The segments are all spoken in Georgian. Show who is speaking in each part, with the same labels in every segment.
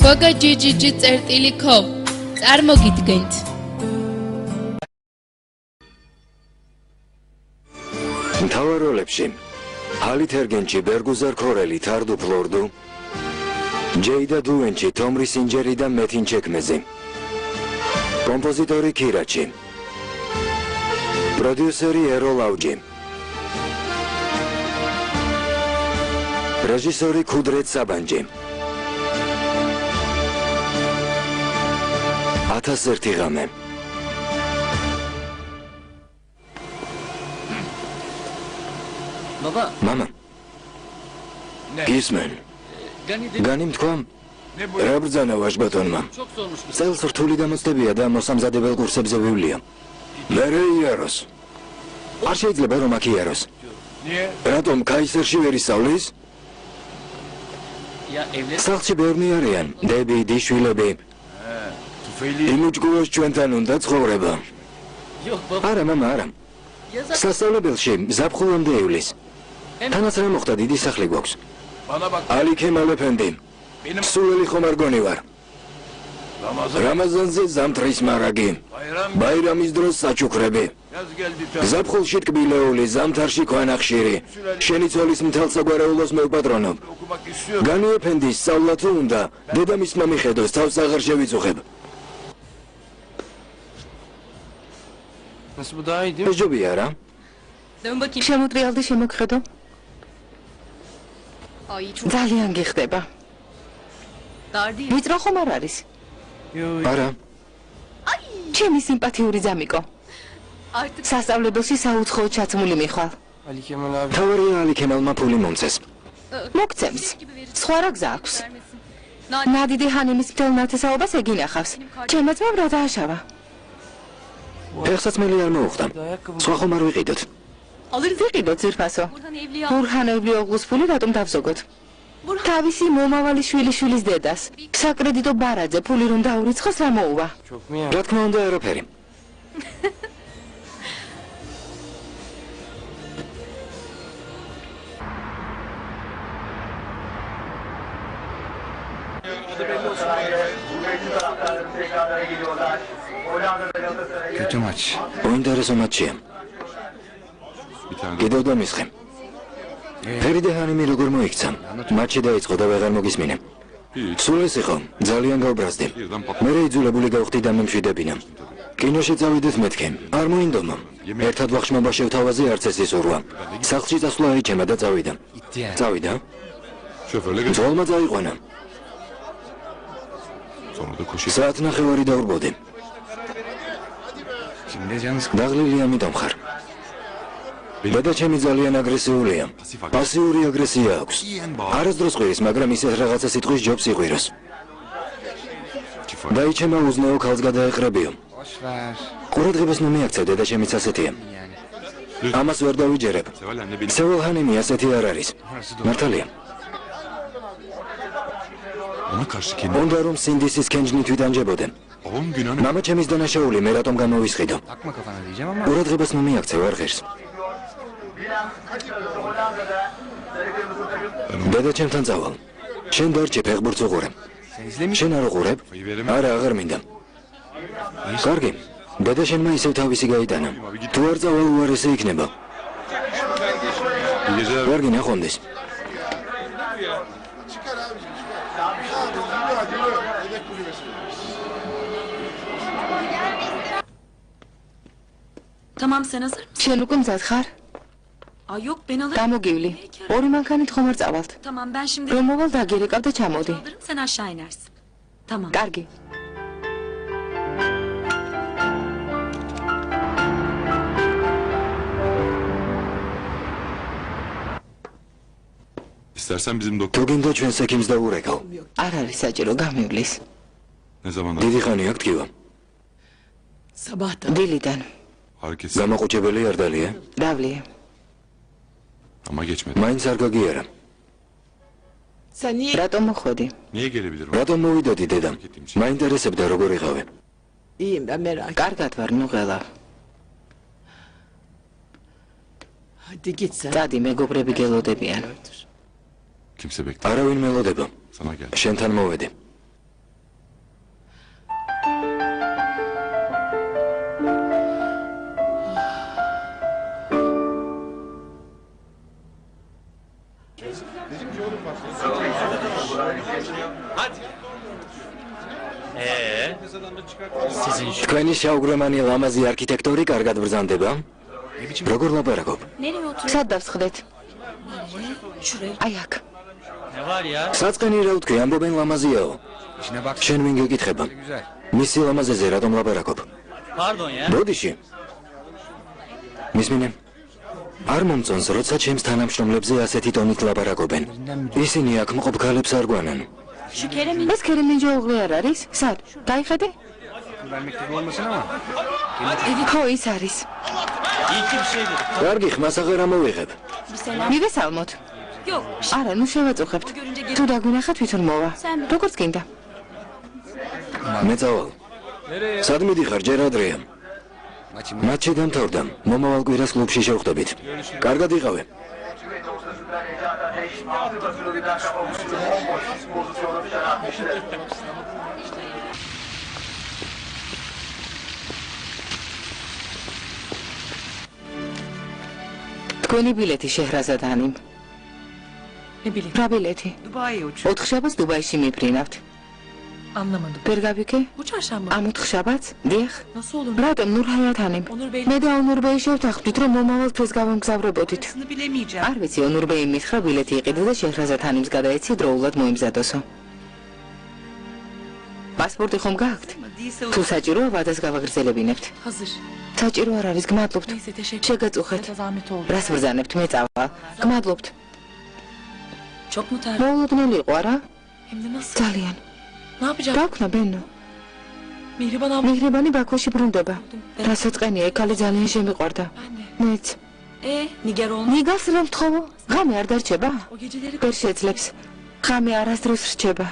Speaker 1: გოგა ჯიჯიჯი წერტილი ქო წარმოგიდგენთ
Speaker 2: მთავარ როლებში ჰალით ერგენჩი, ბერგუზარ ქორელი, თარდუ ფლორდუ, ჯეიდა დუენჩი, თომრი სინჯერი და მეთინ ჩეკმეზი, კომპოზიტორი ქირაჩი, პროდიუსერი ეროლ აუჯი, რეჟისორი ქუდრეთ საბანჯი. 1001 ღამე.
Speaker 3: Baba.
Speaker 2: Mama. Gizmen. Ganim თქვა? რა ბრძანა ვაჟბატონმა? წელს რთული დამოწდებია და მოსამზადებელ კურსებზე ვივლია. მე იაროს. არ შეიძლება რომ აქ იაროს. რატომ კაისერში ვერ ისწავლის? სახლში ბევრი არიან, დები, დიშვილები. იმუჯგუროს ჩვენთან უნდა ცხოვრება. არა, მამა, არა. სასწავლებელში ზაფხულამდე ივლის. თანაც რა მოხდა, დიდი სახლი გვაქვს. ალი ქემალ ეფენდი. სულელი ხომ არ გონი ვარ. რამაზანზე ზამთრის მარაგი. ბაირამის დროს საჩუქრები. ზაფხულში ტკბილეული, ზამთარში ქვანახშირი. შენი ცოლის მთელ საგვარეულოს მევპატრონობ. განი ეფენდის სწავლა თუ უნდა, დედამისმა მიხედოს, თავს აღარ შევიწუხებ. ეჯობია რა?
Speaker 4: შემოტრიალდი შემოგხედო? ძალიან გიხდება. ვიწრო ხომ არ არის?
Speaker 2: არა.
Speaker 4: ჩემი სიმპათიური ძამიკო. სასწავლებელში საუცხოოდ ჩაცმული მიხვალ.
Speaker 2: თავარია ალი ქემალმა ფული მომცეს.
Speaker 4: მოგცემს. სხვა რა გზა აქვს? ნადიდი ჰანიმის მთელ ნათესაობას ეგინახავს. ჩემმა ძმამ რა დააშავა?
Speaker 2: ფეხსაცმელი არ მოუხდა. სხვა ხომ არ ვიყიდოთ.
Speaker 4: ვიყიდოთ ძირფასო. ბურჰანევი ოღლუს ფული რატომ დავზოგოთ? თავისი მომავალი შვილიშვილის დედას. საკრედიტო ბარაძე ფული რომ დაურიცხოს რა მოუვა?
Speaker 2: რა თქმა უნდა არაფერი.
Speaker 5: Kötü maç.
Speaker 2: უინტერესო მატჩია. კიდევ დამისხე. ფერიდე ჰანიმი როგორ მოიქცა? მატჩი დაიწყო და ვეღარ მოგისმინე. სულ ეს იყო, ძალიან გავბრაზდი. მე იძულებული გავხდი და მემშვიდებინა. კინოში წავიდეთ მეთქე. არ მოინდომა. ერთად ვახშმობა შევთავაზე არც ეს ისურვა. სახლში წასვლა ეჩემა და წავიდა. წავიდა? ძოლმა წაიყვანა. საათ ნახევარი დაურბოდი. დაღლილი ამიტომ ხარ. დედა ჩემი ძალიან აგრესიულია. პასიური აგრესია აქვს. არასდროს ყვირის, მაგრამ ისეთ რაღაცა სიტყვის ჯობს იყვიროს. დაიჩემა უზნეო ქალს გადაეყრებიო. ყურადღებას ნუ მიაქცევ, დედა ჩემიც ასეთია. ამას ვერ დავიჯერებ. სევალ ჰანიმი ასეთი არ არის. მართალია. უნდა რომ სინდისის კენჯნით ვიტანჯებოდე. მამა ჩემის დანაშაული, მე რატომ გამოვისყიდო? ყურადღებას ნუ მიაქცევ, არ ღირს. დედა ჩემთან წავალ. შენ დარჩე ფეხბურთს უყურე. შენ არ უყურებ? არა, აღარ მინდა. კარგი. დედა შენმა ისევ თავისი გაიტანა. თუ არ წავალ უარესი იქნება. კარგი, ნახვამდის.
Speaker 6: Tamam, sen hazır mısın?
Speaker 4: შენ უკვე მზად ხარ?
Speaker 6: Yok, ben alırım.
Speaker 4: გამოგივლი. ორი მანქანით ხომ არ წავალთ?
Speaker 6: Tamam, ben şimdi
Speaker 4: რომ მოვალ დაგერეკავ და ჩამოდი.
Speaker 6: alırım, sen aşağı inersin. Tamam.
Speaker 4: კარგი.
Speaker 5: İstersen bizim
Speaker 2: თუ
Speaker 5: doktor
Speaker 2: გინდა ჩვენს ექიმს დაურეკავ.
Speaker 4: არ არის საჭირო გამივლის.
Speaker 5: ne zaman
Speaker 2: დიდი ხანი აქ ტკივა.
Speaker 4: დილიდან.
Speaker 5: hareketi
Speaker 2: გამოყუჭებელი არ დალია?
Speaker 4: დავლია.
Speaker 5: ama geçmedi.
Speaker 2: მაინც არ გაგიარა.
Speaker 4: რატომ მოხვედი?
Speaker 5: Niye gelebilir?
Speaker 2: რატომ მოვიდოდი დედა? მაინტერესებდა როგორ იყავე.
Speaker 4: კარგად ვარ, ნუ ღელავ. დადი, მეგობრები გელოდებიან.
Speaker 5: Kimse beklemedi.
Speaker 2: არავინ მელოდება.
Speaker 5: Sana geldi.
Speaker 2: შენთან მოვედი. თქვენი შაუგრემანი ლამაზი არქიტექტორი კარგად ბრძანდება? როგორ ლაპარაკობ?
Speaker 4: სად დავსხდეთ? აი აქ.
Speaker 2: საწყენი რა ვთქვი, ამბობენ ლამაზიაო. შენ ვინ გეკითხება? მისი ლამაზეზე რატომ ლაპარაკობ? ბოდიში. მისმინე. არ მომწონს, როცა ჩემს თანამშრომლებზე ასეთი ტონით ლაპარაკობენ. ისინი აქ მყოფ ქალებს არ გვანან.
Speaker 4: ეს ქერემინჯო უღლე არ არის? სად? დაიხედე? ხო, ის არის.
Speaker 2: კარგი, ხმას აღარ ამოვიღებ.
Speaker 4: მივესალმოთ. არა, ნუ შევაწუხებთ. თუ დაგვინახა თვითონ მოვა. როგორც გინდა.
Speaker 2: მე წავალ. სად მიდიხარ, ჯერ ადრეა. მატჩი დამთავრდა. მომავალ კვირას კლუბში შევხვდებით. კარგად იყავე.
Speaker 4: თქვენი ბილეთი შეჰრაზადანი. რა ბილეთი? 4 შაბათს დუბაიში მიფრინავთ. ვერ გავიქე? ამ 4 შაბათს? დიახ. რატომ ნურჰაიათანიმ? მე და ონურბეი შევთანხმდით, რომ მომავალ თვეს გავამგზავრებოდით. არ ვიცი, ონურბეი მითხრა ბილეთი იყიდა და შეჰრაზადანიმს გადაეცი დროულად მოიმზადოსო. პასპორტი ხომ გააქვთ? თუ საჭიროა, ვადას გავაგრძელებინებთ. საჭირო არ არის, გმადლობთ. შეგაწუხეთ. რას ბრძანებთ, მე წავალ. გმადლობთ. მოულოდნელი იყო, არა? ძალიან. დაქვნა ბენო. მიჰრიბანი ბაქოში ბრუნდება. რასაწყენია, ქალი ძალიან შემიყვარდა. მეც. ნიგას რომ თხოვო, ღამე არ დარჩება? ვერ შეძლებს. ღამე არასდროს რჩება.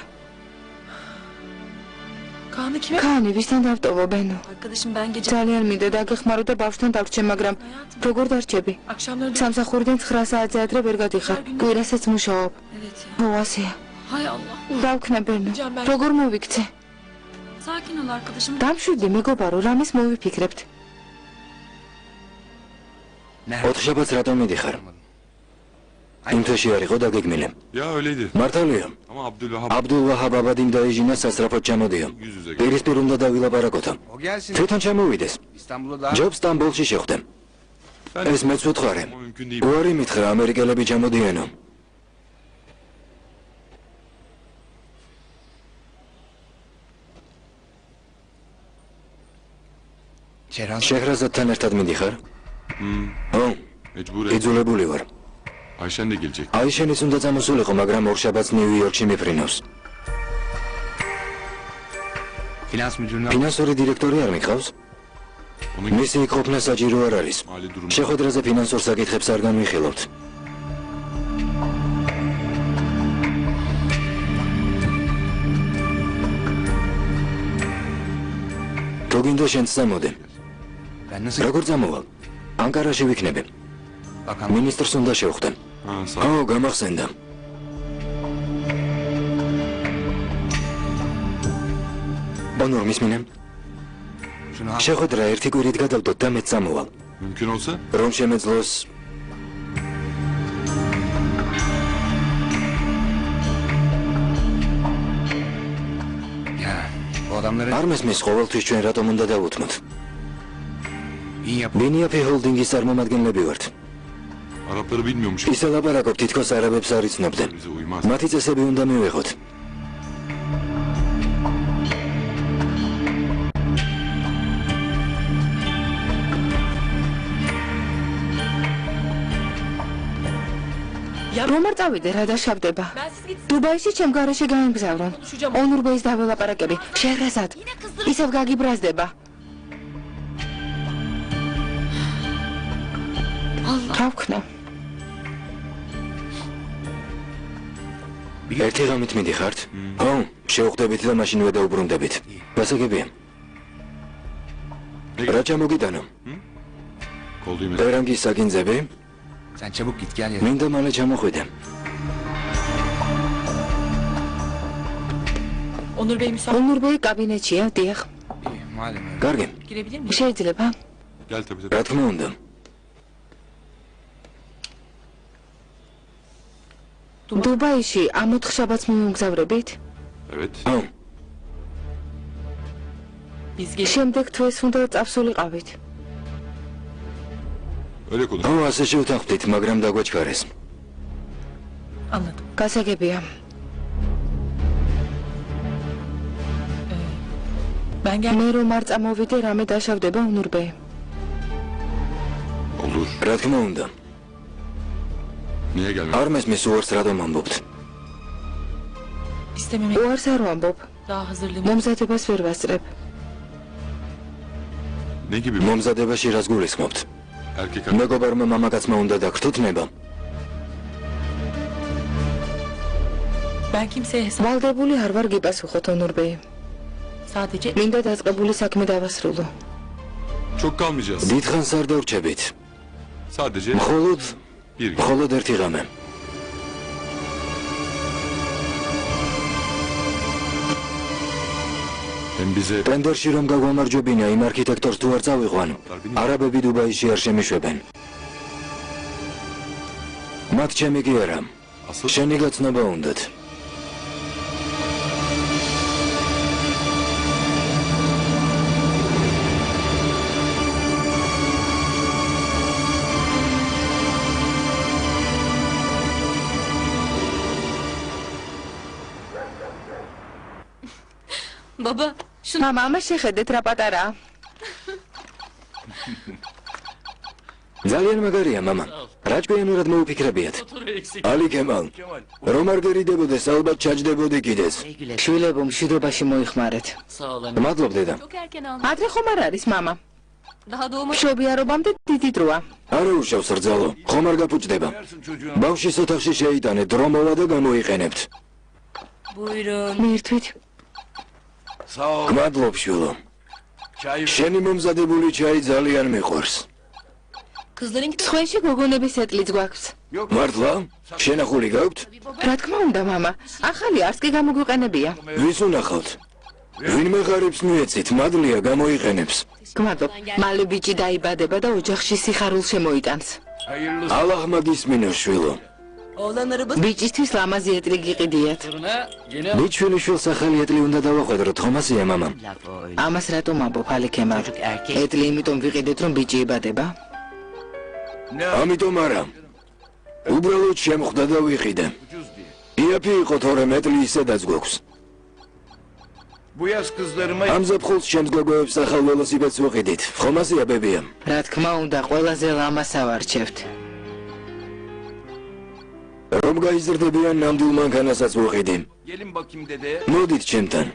Speaker 4: ქანი ვისთან დავტოვო ბენო? ძალიან მინდა დაგეხმარო და ბავშვთან დავრჩე, მაგრამ როგორ დარჩები? სამსახურიდან 9 საათზე ადრე ვერ გადიხარ. კვირასაც მუშაობ. მოასია. დავქნა ბენო. როგორ მოვიქცე? დამშვიდი მეგობარო, რამეს მოვიფიქრებთ.
Speaker 2: 4 შაბათს რატომ მიდიხარ? იმ თვეში არ იყო დაგეგმილი.
Speaker 5: Ya öyleydi.
Speaker 2: მართალია.
Speaker 5: Ama
Speaker 2: აბდულვაჰაბ აბადის დაეჟინა სასწრაფოდ ჩამოდიო. პირისპირ უნდა დავილაპარაკოთო. თვითონ ჩამოვიდეს. ჯობს სტამბოლში შეხვდე. ეს მეც ვუთხარი. უარი მითხრა ამერიკელები ჩამოდიენო. შეჰრაზადთან ერთად მიდიხარ? ო, იძულებული ვარ.
Speaker 5: Ayşen de gelecek.
Speaker 2: აიშენის უნდა წამოსულიყო, მაგრამ 2 შაბათს ნიუ-იორკში მიფრინავს. ფინანსური დირექტორი არ მიყავს? მისი ყოფნა საჭირო არ არის. შეხვედრაზე ფინანსურ საკითხებს არ განვიხილავთ. თუ გინდა შენც წამოდე. როგორ წამოვალ? ანკარაში ვიქნები. მინისტრს უნდა შევხვდე.
Speaker 5: Ha,
Speaker 2: ო, გამახსენდა. ონურ მისმინე. შეხვედრა 1 კვირით გადავდოთ და მეც წამოვალ.
Speaker 5: mümkün olsa
Speaker 2: რომ შემეძლოს არ მესმის ყოველთვის ჩვენ რატომ უნდა დავუთმოთ. ბინიაფი ჰოლდინგის წარმომადგენლები ვართ.
Speaker 5: Arapları bilmiyormuş.
Speaker 2: ისე ლაპარაკობ, თითქოს არაბებს არ იცნობდნენ.
Speaker 5: Bize uymaz.
Speaker 2: მათი წესები უნდა მივიღოთ.
Speaker 4: რომ არ წავიდე, რა დაშავდება? დუბაიში ჩემ გარეშე გაემგზავრონ. ონურბეის დაველაპარაკები. შეჰრაზად. ისევ გაგიბრაზდება. რა ვქნა?
Speaker 2: ერთი ღამით მიდიხართ? ო, შევხვდებით და მაშინვე დაუბრუნდებით. გასაგებია. რა ჩამოგიტანო?
Speaker 5: Kol düğmesi.
Speaker 2: პერანგის საგინძები?
Speaker 3: Sen çabuk git gel ya.
Speaker 2: მინდა მალე ჩამოხვიდე.
Speaker 4: ონურბეი კაბინეტშია, დიახ.
Speaker 3: Madem öyle.
Speaker 2: კარგი.
Speaker 4: შეიძლება?
Speaker 5: Gel tabii
Speaker 2: რა
Speaker 5: tabii.
Speaker 2: თქმა უნდა.
Speaker 4: დუბაიში ამ 4 შაბათს მიმოგზავრებით?
Speaker 5: Evet.
Speaker 2: აუ,
Speaker 4: შემდეგ თუ ეს უნდა წავსულიყავით.
Speaker 5: Öyle konuş.
Speaker 2: აუ, ასე შევთანხმდით, მაგრამ დაგვაჩქარეს.
Speaker 4: გასაგებია. მე რომ არ წამოვიდე, რამე დაშავდება უნურბე.
Speaker 5: Olur.
Speaker 2: რა თქმა უნდა.
Speaker 5: Niye gelmedin?
Speaker 2: არ მესმის უარს რატომ ამბობთ? უარს არ ვამბობ. მომზადებას ვერ ვასწრებ.
Speaker 5: Ne gibi?
Speaker 2: მომზადებაში რას გულისხმობთ?
Speaker 5: Erkek
Speaker 2: მეგობარმა მამაკაცმა უნდა დაგრთოთ ნება. ვალდებული არ ვარ გიპასუხოთ ონურბე. მინდა დაწყებული საქმე დავასრულო.
Speaker 5: Çok kalmayacağız.
Speaker 2: დიდხანს არ დავრჩებით.
Speaker 5: Sadece
Speaker 2: მხოლოდ
Speaker 5: bir gün.
Speaker 2: მხოლოდ ერთი ღამე.
Speaker 5: Hem bize
Speaker 2: ტენდერში რომ გაგვამარჯვებინა იმ არქიტექტორს თუ არ წავიყვან, არაბები დუბაიში არ შემიშვებენ. მათ ჩემი კი არა.
Speaker 5: asıl
Speaker 2: შენი გაცნობა უნდათ.
Speaker 6: Baba,
Speaker 4: მამა, ამას შეხედეთ რა პატარაა.
Speaker 2: ძალიან მაგარია, მამა. რა ჭკვიანურად მოუფიქრებიათ. ალი კემალ. რომ არ გერიდებოდეს, ალბათ ჩაჯდებოდი კიდეც. შვილებო, მშვიდობაში მოიხმარეთ. მადლობ, დედა.
Speaker 4: ადრე ხომ არ არის, მამა? მშობიარობამდე დიდი დროა.
Speaker 2: არა უშავს რძალო, ხომ არ გაფუჭდება. ბავშვის ოთახში შეიტანეთ, დრო მოვა და გამოიყენებთ.
Speaker 4: მირთვით.
Speaker 2: მადლობ, შვილო. შენი მომზადებული ჩაი ძალიან მიყვარს.
Speaker 4: სხვენში გოგონების ეტლიც გვაქვს.
Speaker 2: მართლა? შენახული გაქვთ?
Speaker 4: რა თქმა უნდა, მამა. ახალი არც კი გამოგვიყენებია.
Speaker 2: ვის უნახავთ? ვინმე ღარიბს მიეცით, მადლია გამოიყენებს.
Speaker 4: გმადლობ. მალე ბიჭი დაიბადება და ოჯახში სიხარულს შემოიტანს.
Speaker 2: ალაჰმა გისმინო, შვილო.
Speaker 4: ბიჭისთვის ლამაზი ეტლი გიყიდიათ.
Speaker 2: ბიჭვილიშვილს ახალი ეტლი უნდა დავახვედროთ, ხომ ასეა, მამა?
Speaker 4: ამას რატომ ამბობ, ალი კემალ? ეტლი იმიტომ ვიყიდეთ, რომ ბიჭი იბადება.
Speaker 2: ამიტომ არა. უბრალოდ შემხვდა და ვიყიდე. იაფი იყო თორემ ეტლი ისედაც გვაქვს.
Speaker 7: Bu yaz kızlarıma
Speaker 2: ამ ზაფხულს შემდგომებს ახალ ველოსიპედს ვიყიდით. ხომ ასეა, ბებია?
Speaker 4: რა თქმა უნდა, ყველაზე ლამაზს ავარჩევთ.
Speaker 2: რომ გაიზრდებიან ნამდვილ მანქანასაც ვიყიდი.
Speaker 7: gelin bakayım dede.
Speaker 2: მოდით ჩემთან.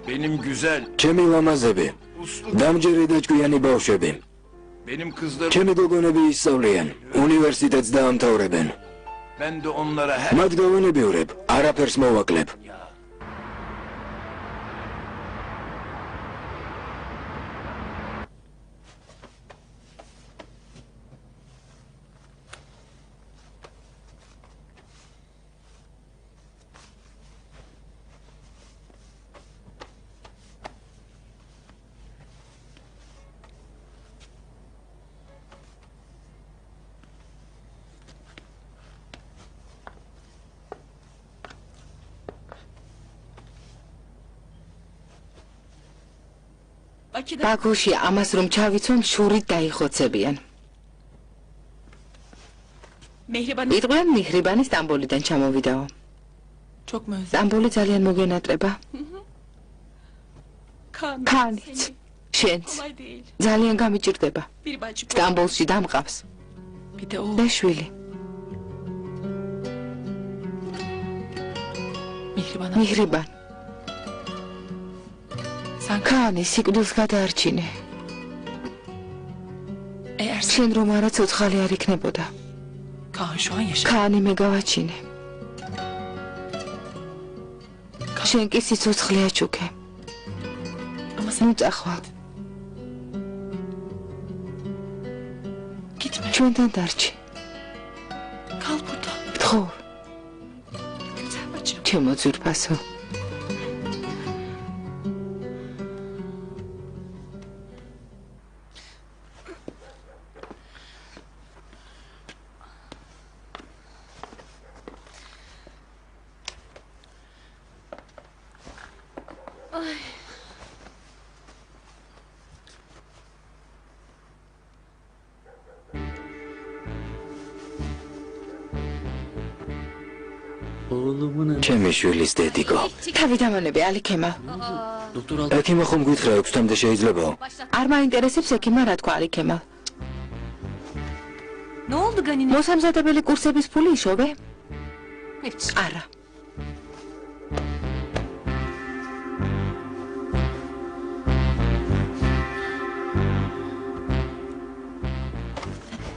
Speaker 7: Benim güzel,
Speaker 2: ჩემი ლამაზები,
Speaker 7: uslu,
Speaker 2: დამჯერი და ჭკვიანი ბავშვები.
Speaker 7: benim kızlarım.
Speaker 2: ჩემი გოგონები ისწავლიან, უნივერსიტეტს დაამთავრებენ.
Speaker 7: Ben de onlara her
Speaker 2: მათ გავანებიურებ, არაფერს მოვაკლებ.
Speaker 4: ბაქოში ამას რომ ჩავიცვამ, შურით დაიხოცებიან. იყვიან მიჰრიბანი სტამბოლიდან ჩამოვიდაო. სტამბოლი ძალიან მოგენატრება. ქანიც, შენც. ძალიან გამიჭირდება. სტამბოლში დამყავს. და შვილი. მიჰრიბან. ქანი სიკვდილს გადაარჩინე. შენ რომ არა ცოცხალი არ იქნებოდა. ქანი მე გავაჩინე. შენ კი სიცოცხლე აჩუქე. ნუ წახვალ. ჩვენთან დარჩი. ხო. ჩემო ძვირფასო.
Speaker 2: ჩემი შვილის დედიკო.
Speaker 4: თავი დამანები ალიქემა.
Speaker 2: ექიმა ხომ გითხრა 6-მდე შეიძლებაო?
Speaker 4: არ მაინტერესებს ექიმა რა თქვა ალიქემა.
Speaker 6: Ne oldu Ganine?
Speaker 4: მოსამზადებელი კურსების ფული იშოვე? არა.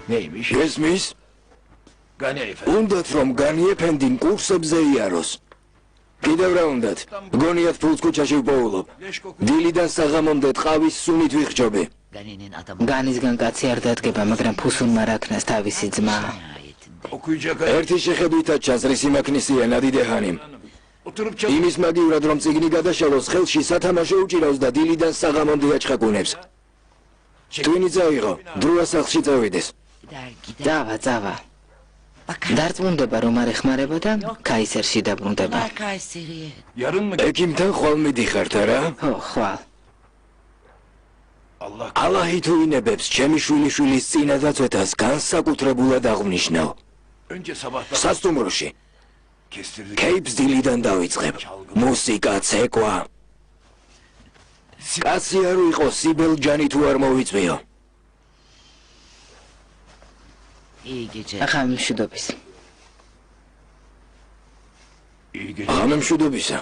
Speaker 7: Neymiş?
Speaker 2: ესმის?
Speaker 7: Gani efendim.
Speaker 2: უნდათ რომ განი ეფენდიმ კურსებზე იაროს. კიდევ რა უნდათ? გონიათ ფულს ქუჩაში ვპოულობ. დილიდან საღამომდე ტყავის სუნით ვიხჯობი.
Speaker 4: განისგან კაცი არ დადგება, მაგრამ ფუსუნმა რაქნას თავისი ძმა.
Speaker 7: Okuyacak
Speaker 2: ერთი შეხედვითაც ჩაზრის იმაქნისია ნადიდეჰანიმ.
Speaker 7: Oturup çalış.
Speaker 2: იმის მაგივრად რომ წიგნი გადაშალოს ხელში სათამაშო უჭირავს და დილიდან საღამომდე აჩხაკუნებს. twინი წაიღო, დროა სახლში წავიდეს.
Speaker 4: წავა. დარწმუნდება რომ არ ეხმარება და კაისერში დაბრუნდება.
Speaker 7: Yarın mı?
Speaker 2: ექიმთან ხვალ მიდიხართ არა?
Speaker 4: ხო, ხვალ.
Speaker 7: Allah
Speaker 2: ალაჰი თუ ინებებს ჩემი შვილიშვილის წინადაცვეთას განსაკუთრებულად აღვნიშნავ.
Speaker 7: önce sabahtan
Speaker 2: სასტუმროში
Speaker 7: kestirdik.
Speaker 2: კეიპს დილიდან დავიწყებ. მუსიკა, ცეკვა. კაცი არ ვიყო სიბელჯანი თუ არ მოვიწვიო.
Speaker 4: ახლა მშვიდობის.
Speaker 7: İyi geceler.
Speaker 2: ღამემშვიდობისა.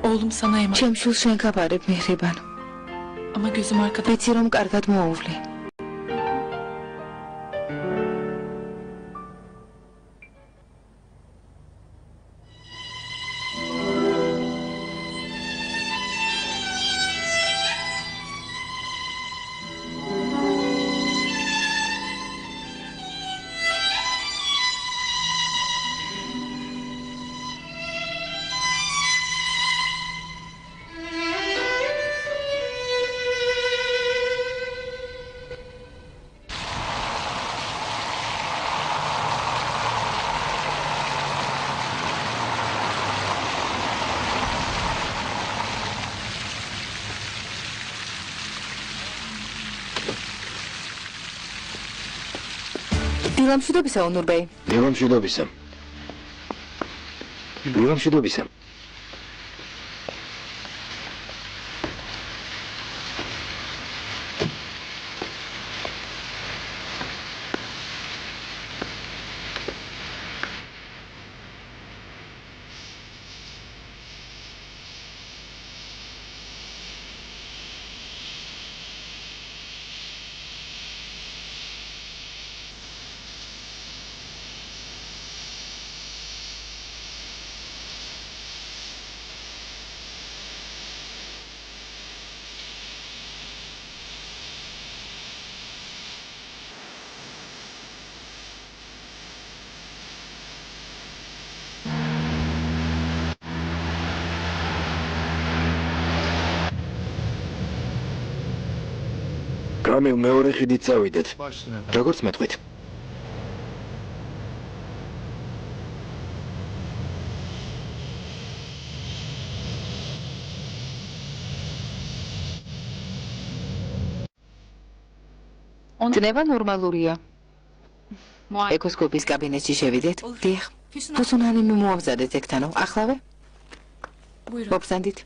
Speaker 8: Oğlum sana emanet
Speaker 4: ჩემ შვილს შენ გაბარებ მიხრიბან.
Speaker 8: ama gözüm arkada.
Speaker 4: ვიცი რომ კარგად მოუვლი. დილამშვიდობისა ონურბეი.
Speaker 2: ღამემშვიდობისა. ღამემშვიდობისა. გამილ მეორე ხიდით წავიდეთ. როგორც მეტყვით.
Speaker 4: ძნება ნორმალურია. ეკოსკოპის კაბინეტში შევიდეთ. დიახ. ფუსუნანი მოამზადეთ ეგთანო. ახლავე? მოგზანდით.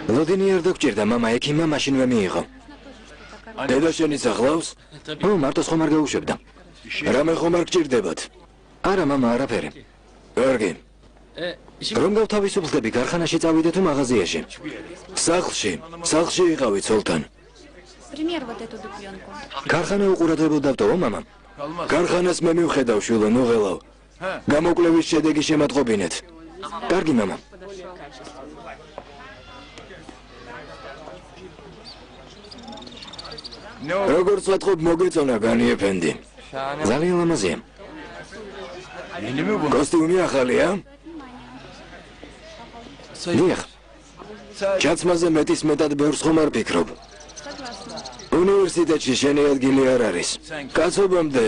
Speaker 2: ლოდინი არ დაგჭირდა, მამა ექიმა მაშინვე მიიღო. დედა შენი სახლავს? ო, მარტოს ხომ არ გაუშვებდა. რამე ხომ არ გჭირდებათ? არა, მამა, არაფერი. კარგი. რომ გავთავისუფლდები, ქარხანაში წავიდე თუ მაღაზიაში? სახლში იყავით სულთან. ქარხანა უყურადღებოდ მამა. ქარხანას მე მივხედავ, შვილო, ნუ ღელავ. გამოკვლევის შედეგი შემატყობინეთ. კარგი, მამა. როგორც ვატყობ, მოგეწონა განი ეფენდი. ძალიან ლამაზია. კოსტიუმი ახალია? დიახ. ჩაცმაზე მეტად ბევრს ხომ არ ფიქრობ. უნივერსიტეტში შენი ადგილი არ არის. კაცობამდე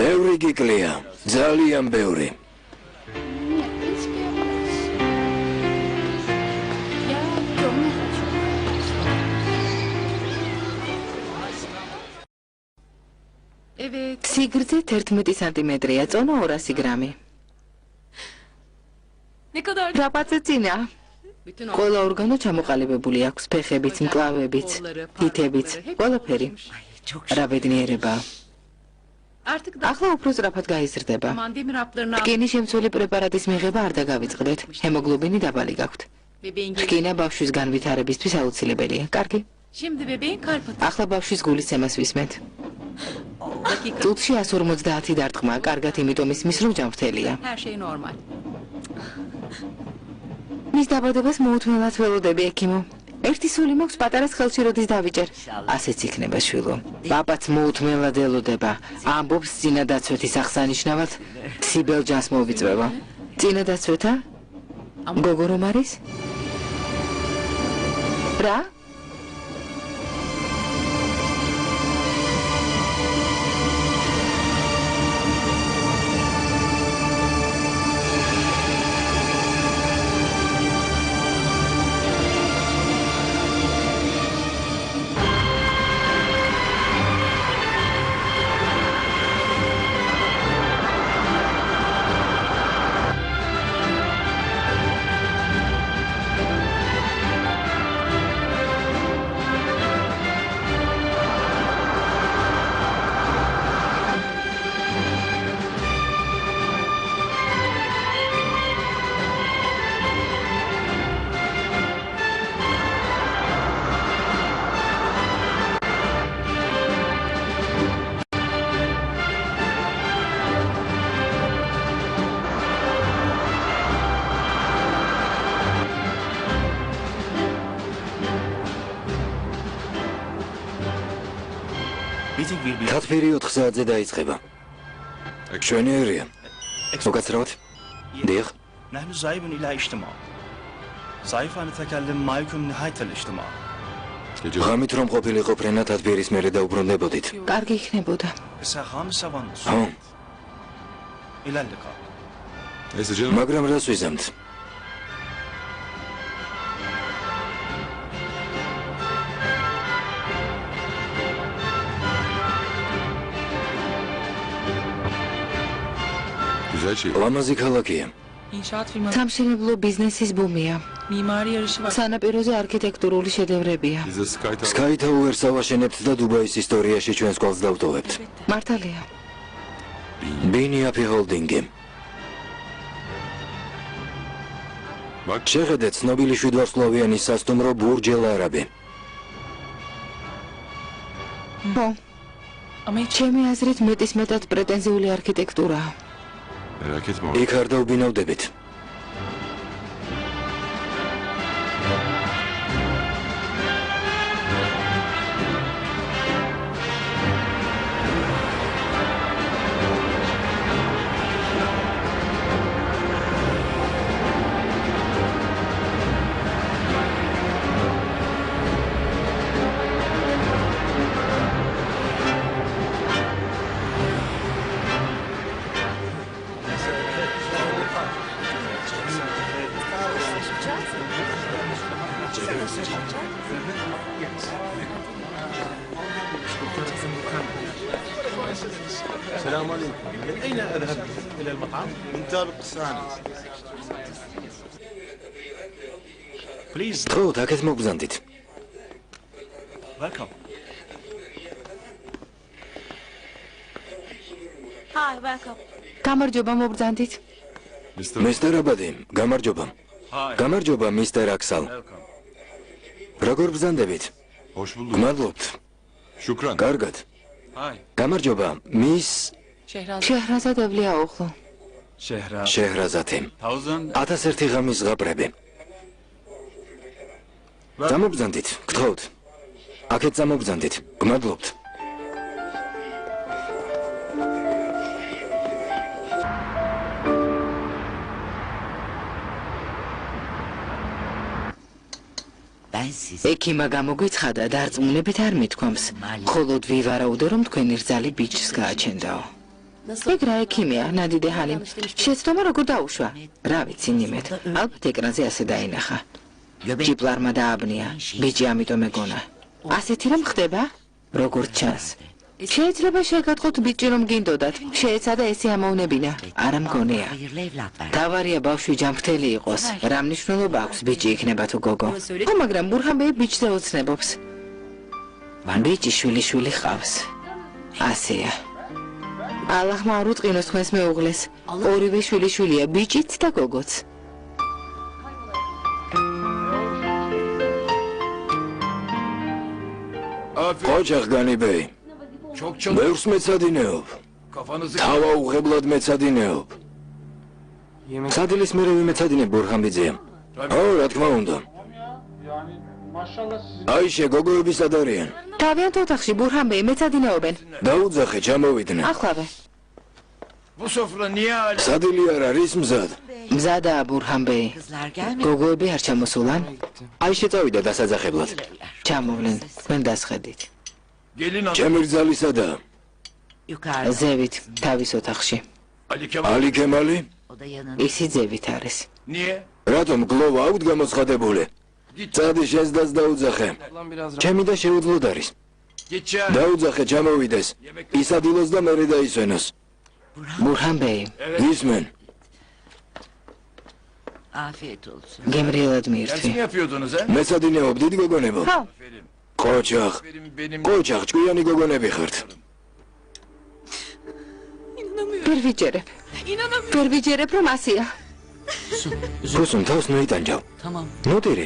Speaker 2: ბევრი გიკლია, ძალიან ბევრი.
Speaker 4: სიგრძე 11 სანტიმეტრია, წონა 200 გრამი. რაბაძე წინა. ყველა ორგანო ჩამოყალიბებული აქვს, ფეხებიც, მკლავებიც, თითებიც, ყველაფერი. რა ბედნიერება. ახლა უფრო სწრაფად გაიზრდება. რკინის შემცველი პრეპარატის მიღება არ დაგავიწყდეთ, ჰემოგლობინი დაბალი გაქვთ. რკინა ბავშვის განვითარებისთვის აუცილებელია. კარგი. ახლა ბავშვის გულისცემას ვისმენთ. წუთში 150 დარტყმა, კარგად იმიტომ ისმის, რომ ჯანმრთელია. მის დაბადებას მოუთმენლად ველოდები, ექიმო. ერთი სული მაქვს, პატარას ხელში როდის დავიჭერ. ასეც იქნება, შვილო. პაპაც მოუთმენლად ელოდება. ამბობს წინადაცვეთის აღსანიშნავად სიბელჯანს მოვიწვევა. წინადაცვეთა? გოგო რომ არის? რა?
Speaker 2: თათფირი 4 საათზე დაიწყება. შვენიერია. უკაცრავად? ديخ
Speaker 9: نحن ذاهبون إلى اجتماع سوف نتكلم معكم نهاية الاجتماع
Speaker 2: ღამით რომ ყოფილიყო ფრენა თათბირის მერე დაუბრუნდებოდით.
Speaker 4: კარგი იქნებოდა.
Speaker 9: إلى اللقاء.
Speaker 2: მაგრამ რას ვიზამთ? ლამაზი ქალაქია.
Speaker 4: სამშენებლო ბიზნესის ბუმია. სანაპიროზე არქიტექტურული შედევრებია.
Speaker 2: Sky Tower-ს ავაშენებთ და დუბაის ისტორიაში ჩვენს კვალს დავტოვებთ.
Speaker 4: მართალია.
Speaker 2: ბინიაფი ჰოლდინგი. შეხედეთ ცნობილი შვიდვარსკვლავიანი სასტუმრო ბურჯ ელ არაბი.
Speaker 4: ხო. ჩემი აზრით მეტისმეტად პრეტენზიული არქიტექტურაა.
Speaker 2: იქ არ დაუბინავდებით.
Speaker 9: السلام عليكم. من أين أذهب إلى المطعم؟ من دار القسراني. Please.
Speaker 2: Tħu, taket mobżandit.
Speaker 9: Welcome.
Speaker 6: Hi, welcome.
Speaker 4: გამარჯობა მობრძანდით.
Speaker 2: Mr. Abadi, გამარჯობა. გამარჯობა, Mr. Aksal. როგორ ბრძანდებით? გმადლობთ.
Speaker 5: შუკრან.
Speaker 2: კარგად. გამარჯობა, Miss
Speaker 4: შეჰრაზად ევლიაოღლუ.
Speaker 2: შეჰრაზათი. 1001 ღამის ზღაპრები. გამობრძანდით, გთხოვთ. აქეთ გამობრძანდით. გმადლობთ.
Speaker 4: ექიმა გამოგვიცხადა დარწმუნებით არ მithქვამს, მხოლოდ ვივარაუდე რომ თქვენი რძალი ბიჭს გააჩენდაო. ეგ რა ექიმია, ნადიდე ჰანიმ. შეცდომა როგორ დაუშვა? რა ვიცი ნიმეთ. ალბათ ეკრანზე ასე დაინახა. ჭიპლარმა დააბნია, ბიჭი ამიტომ ეგონა. ასეთი რამ ხდება? როგორც ჩანს. შეიძლება შეგატყოთ ბიჭი რომ გინდოდათ. შეეცადა ესე ამოვნებინა. არა მგონია. დავარია ბავშვი ჯანმრთელი იყოს. რა მნიშვნელობა აქვს ბიჭი იქნება თუ გოგო? ხო, მაგრამ ბურჰანბე ბიჭზე ოცნებობს. ბიჭი შვილი ხავს. ასეა. ალლაჰმა არ უწყინოს თქვენს მეუღლეს. ორივე შვილია, ბიჭიც და გოგოც.
Speaker 2: ოჯახ განიბეი. ბევრს მეცადინეობ. თავა უღებლად მეცადინეობ. სადილის მერე ვიმეცადინე ბურჰანბიძეამ. ო, რა თქმა უნდა. აიშე გოგოები სად არიან?
Speaker 4: თავიანთ ოთახში ბურჰანბე მეცადინეობენ.
Speaker 2: დაუძახე, ჩამოვიდნენ.
Speaker 4: ახლავე.
Speaker 2: სადილი არ არის მზად.
Speaker 4: მზადაა ბურჰანბე. გოგოები არ ჩამოსულან?
Speaker 2: აიშე წავიდა დასაძახებლად.
Speaker 4: ჩამოვლენ, თქვენ დასხედით.
Speaker 2: ჩემი რძალი სადაა?
Speaker 4: ზევით, თავის ოთახში.
Speaker 2: ალი ქემალი?
Speaker 4: ისი ზევით არის.
Speaker 2: რატომ გლოვა აქვთ გამოცხადებული? წადი შეძდას დაუძახე. ჩემი და შეუძლოდ არის. დაუძახე, ჩამოვიდეს. ისადილოს და მერე დაისვენოს.
Speaker 4: ბურჰანბე,
Speaker 2: ისმენ.
Speaker 4: გემრიელად მიირთვი.
Speaker 2: მეცადინეობ დიდ გოგონებო?
Speaker 4: ხო.
Speaker 2: ყოჩახ, ჭკვიანი გოგონები ხართ.
Speaker 4: ვერ ვიჯერებ რომ ასია.
Speaker 2: გუსუნ თავს ნოიტანჯავ. ნოტირი.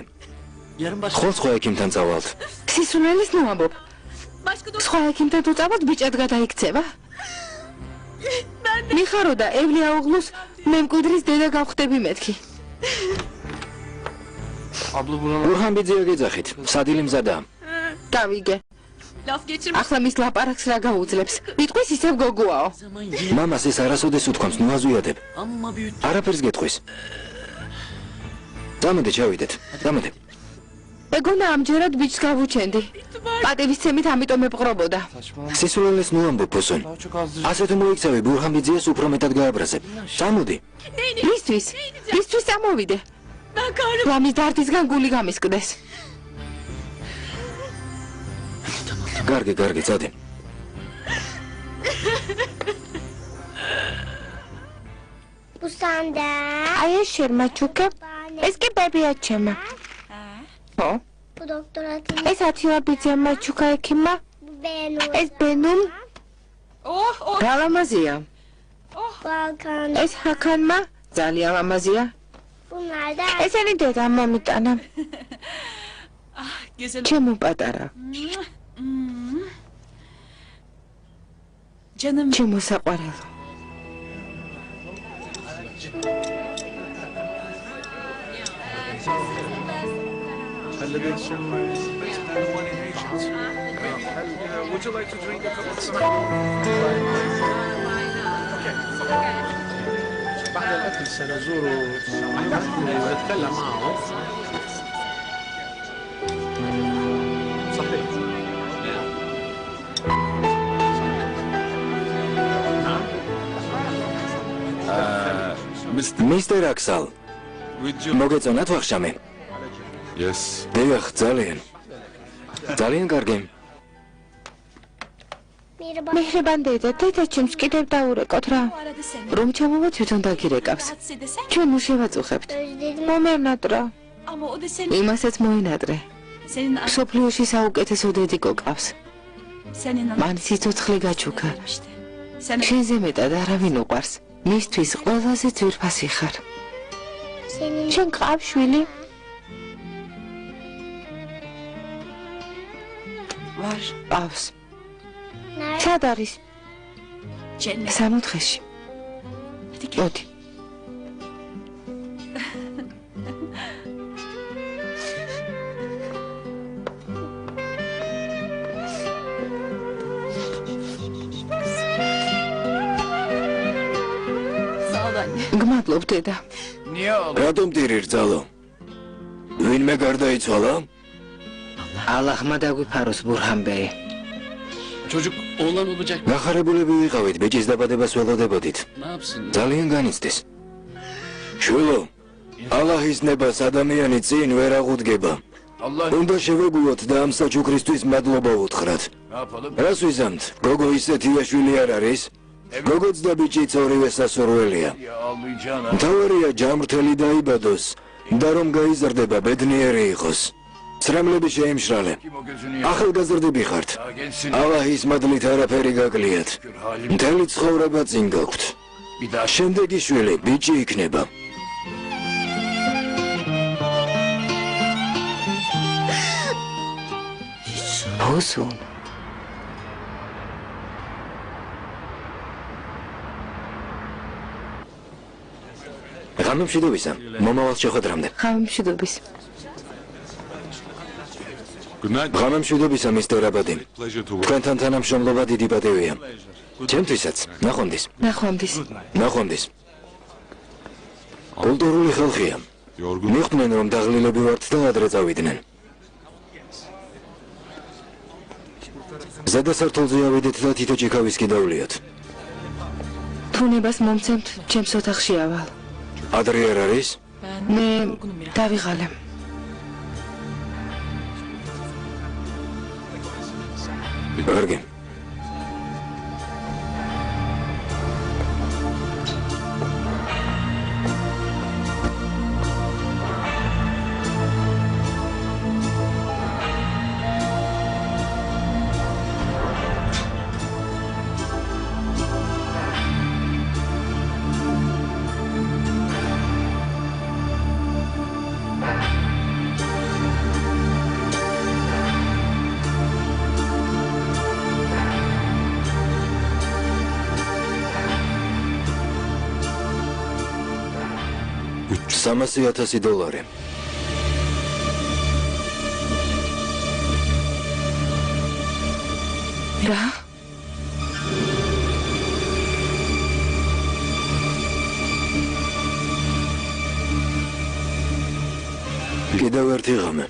Speaker 2: სხვა ექიმთან წავალთ.
Speaker 4: სისულელის ნუ ამბობ. სხვა ექიმთან თუ წავალთ ბიჭად გადაიქცევა? მიხარო და ევლია უღლუს მე მკვიდრის დედა გავხდები მეთქი.
Speaker 2: ბურჰანბიძეა გეძახით, სადილი მზადაა.
Speaker 4: დავიგე. ახლა მის ლაპარაკს რა გაუძლებს? იტყვის ისევ გოგოაო.
Speaker 2: მამას ეს არასოდეს უთქვამს, ნუ აზვიადებ. არაფერს გეტყვის. დამოდე ჩავიდეთ, დამოდე.
Speaker 4: ეგონა ამჯერად ბიჭს გავუჩენდი. პატივისცემით ამიტომ ეპყრობოდა.
Speaker 2: სისულელეს ნუ ამბობ, ბოსონ. ასე თუ მოიქცევი ბურჰანბიძეას უფრო მეტად გააბრაზებ. წამოდი.
Speaker 4: ისთვის წამოვიდე. ლამის დარდისგან გული გამისკდეს.
Speaker 2: გარგი, წადი.
Speaker 10: Usanda.
Speaker 4: აი ეს შერმაჩუკა. ეს კი ბებია ჩემა. ხო?
Speaker 10: Bu doktorati.
Speaker 4: ეს ათიაბიძე მაჩუკა ექიმა.
Speaker 10: Benu.
Speaker 4: ეს ბენუმ. რა ლამაზია?
Speaker 10: Balkan.
Speaker 4: ეს ჰაქანმა ძალიან ლამაზია.
Speaker 10: Bunlar da.
Speaker 4: ესენი დედა მომიტანა. ჩემო პატარა. ჩემო საყვარელო.
Speaker 11: Would you like to drink a cup of tea? بعد الأكل سنزور ونتكلم معه. صحيح.
Speaker 2: Mr. Axel. მოგეწონათ ვახშამი?
Speaker 5: Yes.
Speaker 2: დიახ, ძალიან კარგი.
Speaker 4: მეჰრებან დედა ჩემს კიდევ დაურეკოთ რა. რომ ჩამოვა თვითონ დაგირეკავს. ჩვენ შევაწუხებთ. მომერნატრა. იმასაც მოინატრე. სოფლიოში საუკეთესო დედი გოგავს. მან სიცოცხლე გაჩუქა. შენზე მეტად არავინ უყვარს. მისთვის ყველაზე ძვირფასი ხარ. შენ ყავს შვილი? ვარ. ყავს. სად არის? სამოთხეში. მოდი. გმადლობ დედა.
Speaker 2: რატომ ტირი რძალო? ვინმე გარდაიცვალა?
Speaker 4: ალლაჰმა დაგვიფაროს ბურჰანბეი.
Speaker 11: Çocuk oğlan olacak.
Speaker 2: გახარებულები ვიყავით, ბიჭის დაბადებას ველოდებოდით.
Speaker 11: Ne yapsın?
Speaker 2: ძალიან განიცდის. შვილო, ალაჰის ნებას ადამიანი წინ ვერ აღუდგება.
Speaker 7: Allah
Speaker 2: უნდა შევეგულოთ და ამ საჩუქრისთვის მადლობა უთხრათ.
Speaker 7: ne yapalım?
Speaker 2: რას ვიზამთ? გოგო ისეთივე შვილი არ არის? გოგოც და ბიჭიც ორივე სასურველია.
Speaker 7: Ya ağlayacağına.
Speaker 2: მთავარია ჯამრთელი დაიბადოს და რომ გაიზარდება ბედნიერი იყოს. სრამლები შეიმშრალე.
Speaker 7: Kim o gözünü
Speaker 2: ახალგაზრდები ხართ.
Speaker 7: ya gelsin.
Speaker 2: ალაჰის მადლით არაფერი გაკლიათ. მთელი ცხოვრება წინ გაქვთ.
Speaker 7: Bir daha
Speaker 2: შემდეგი შვილი ბიჭი იქნება.
Speaker 4: ბოზო.
Speaker 2: ღამე მშვიდობისა. მომავალ შეხვედრამდე.
Speaker 4: ხამე მშვიდობის.
Speaker 5: Good night.
Speaker 2: ღამე მშვიდობისა, მისტერ აბადი.
Speaker 5: Pleasure to work.
Speaker 2: თქვენთან თანამშრომლობა დიდი პატივია. ჩემთვისაც. ნახვამდის.
Speaker 4: ნახვამდის.
Speaker 2: ნახვამდის. კულტურული ხალხია.
Speaker 5: Your good.
Speaker 2: მიხვდნენ რომ დაღლილები ვართ და ადრე წავიდნენ. ზედა სართულზე ავიდეთ და თითო ჩიქავისკი დავლიოთ.
Speaker 4: თუნებას მომცემთ ჩემს ოთახში ავალ.
Speaker 2: ადრე არ არის?
Speaker 4: მე დავიღალე.
Speaker 2: კარგი. $300,000.
Speaker 4: რა?
Speaker 2: კიდევ ერთი ღამე.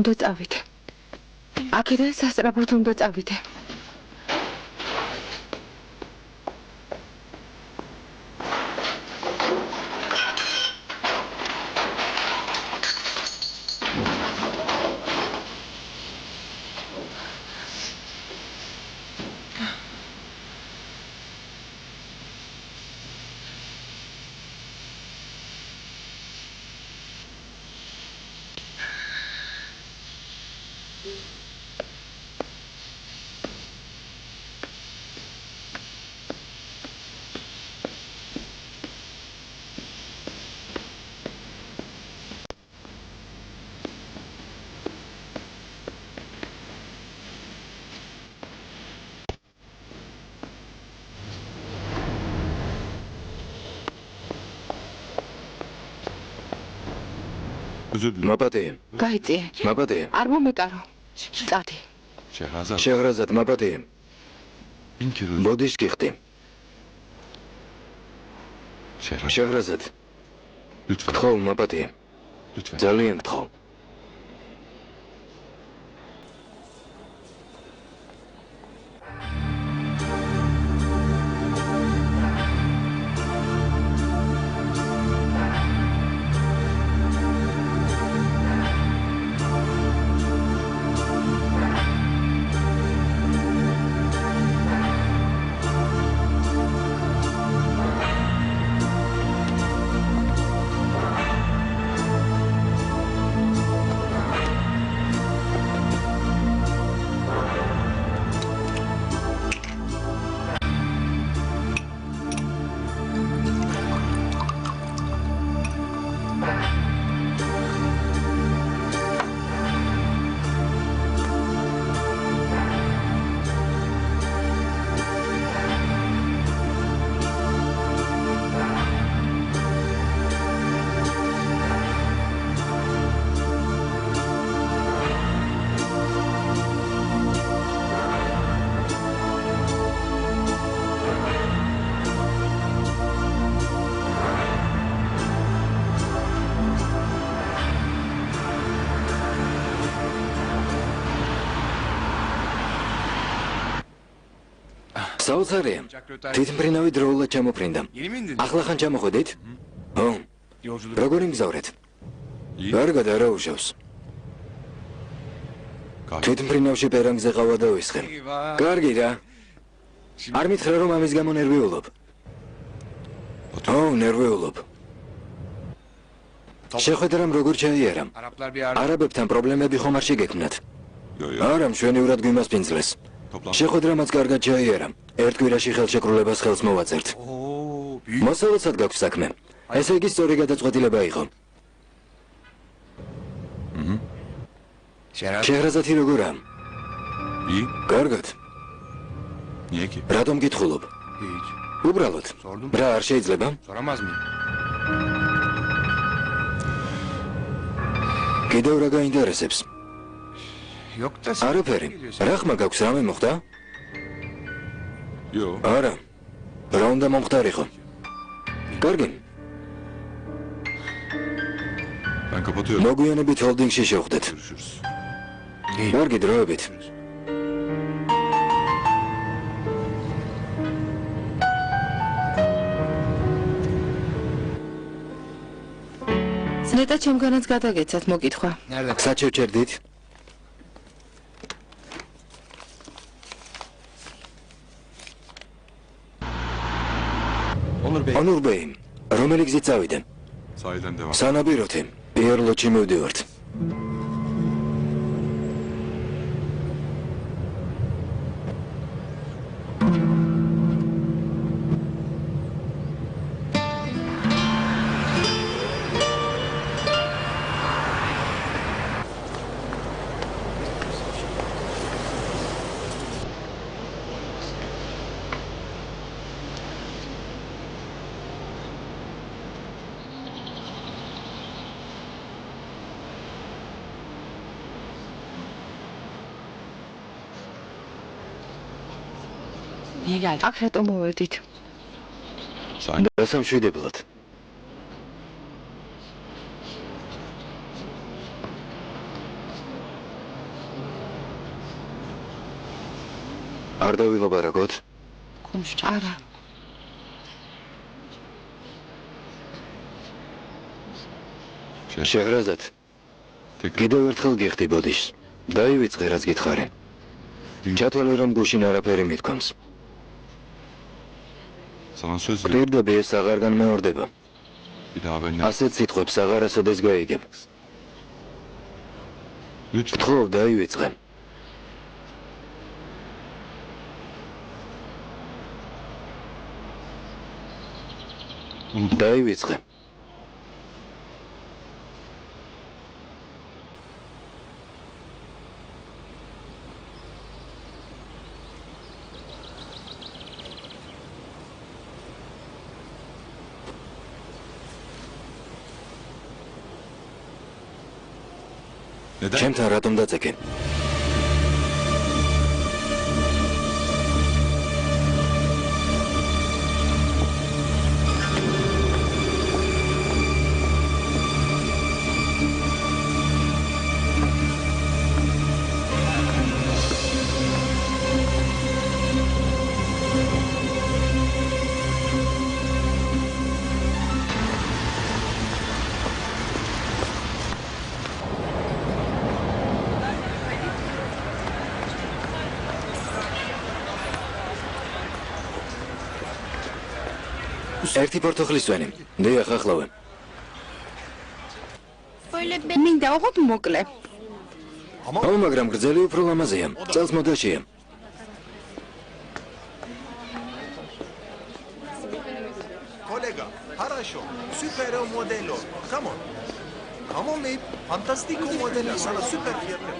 Speaker 4: უნდა წავიდე. აქედან სასწრაფოდ უნდა წავიდე. მაპატი. გაიწიე.
Speaker 2: მაპატი.
Speaker 4: არ მომეკარო. წადი.
Speaker 5: Şehrazat.
Speaker 2: შეღრაზად მაპატი.
Speaker 5: İnkirul.
Speaker 2: ბოდიშკი ხდი.
Speaker 5: Şehrazat.
Speaker 2: შეღრაზად.
Speaker 5: Lütfen.
Speaker 2: გთხოვ მაპატი.
Speaker 5: Lütfen.
Speaker 2: ძალიან გთხოვ. საოცარია. თვითმფრინავი დროულად ჩამოფრინდა. ახლა ხან ჩამოხვედით? ო, როგორი მგზავრეთ? კარგად არა უშავს. თვითმფრინავში პერანგზე ყავა დავისხე. კარგი რა. არ მითხრა რომ ამის გამო ნერვიულობ. ო, ნერვიულობ. შეხვედრამ როგორ ჩაიარა? არაბებთან პრობლემები ხომ არ შეგექმნათ? არა, მშვენივრად გვიმასპინძლეს. შეხვედრამაც კარგად ჩაიარა. ერთ კვირაში ხელშეკრულებას ხელს მოვაწერთ. მოსალოდსად გაქვს საქმე. ესე იგი სწორი გადაწყვეტილება იყო. შეჰრაზადი როგორა? კარგად. რატომ გითხულობ? უბრალოდ. რა არ შეიძლება? კიდევ რა გაინტერესებს? არაფერი. რა ხმა გაქვს, რამე მოხდა? არა. რა უნდა მომხდარიყო? კარგი. მოგვიანებით ჰოლდინგში შევხვდეთ. კარგი, დროებით.
Speaker 4: ზნეტა ჩემგანაც გადაგეცათ მოკითხვა.
Speaker 2: სად შევჩერდით? ონურბეი, რომელი გზით წავიდე? სანაპიროთი, პიერლოჩი მივდივართ.
Speaker 4: აქ რატო მოვედით?
Speaker 2: დასამშვიდებლად. არ დავილაპარაკოთ?
Speaker 4: არა.
Speaker 2: შეჰრაზად, კიდევ ერთხელ გიხდი ბოდიშს. დაივიწყე, რაც გითხარი. ჩათვალე რომ გუშინ არაფერი მithქვამს. გვირდები ეს აღარ განმეორდება. ასეთ სიტყვებს აღარასოდეს გაიგებ. გთხოვ, დაივიწყე. დაივიწყე. ჩემთან რატომ დაწეკე? ერთი პორტოხლისვენი. დიახ, ახლავე.
Speaker 4: მინდა ოღონდ მოკლე.
Speaker 2: ო, მაგრამ გრძელი უფრო ლამაზია. წელს მოდაშია.
Speaker 12: Kolega, хорошо. Super modelo. Come on. Come on, mate. Fantastico modelo. Sana super fierbe.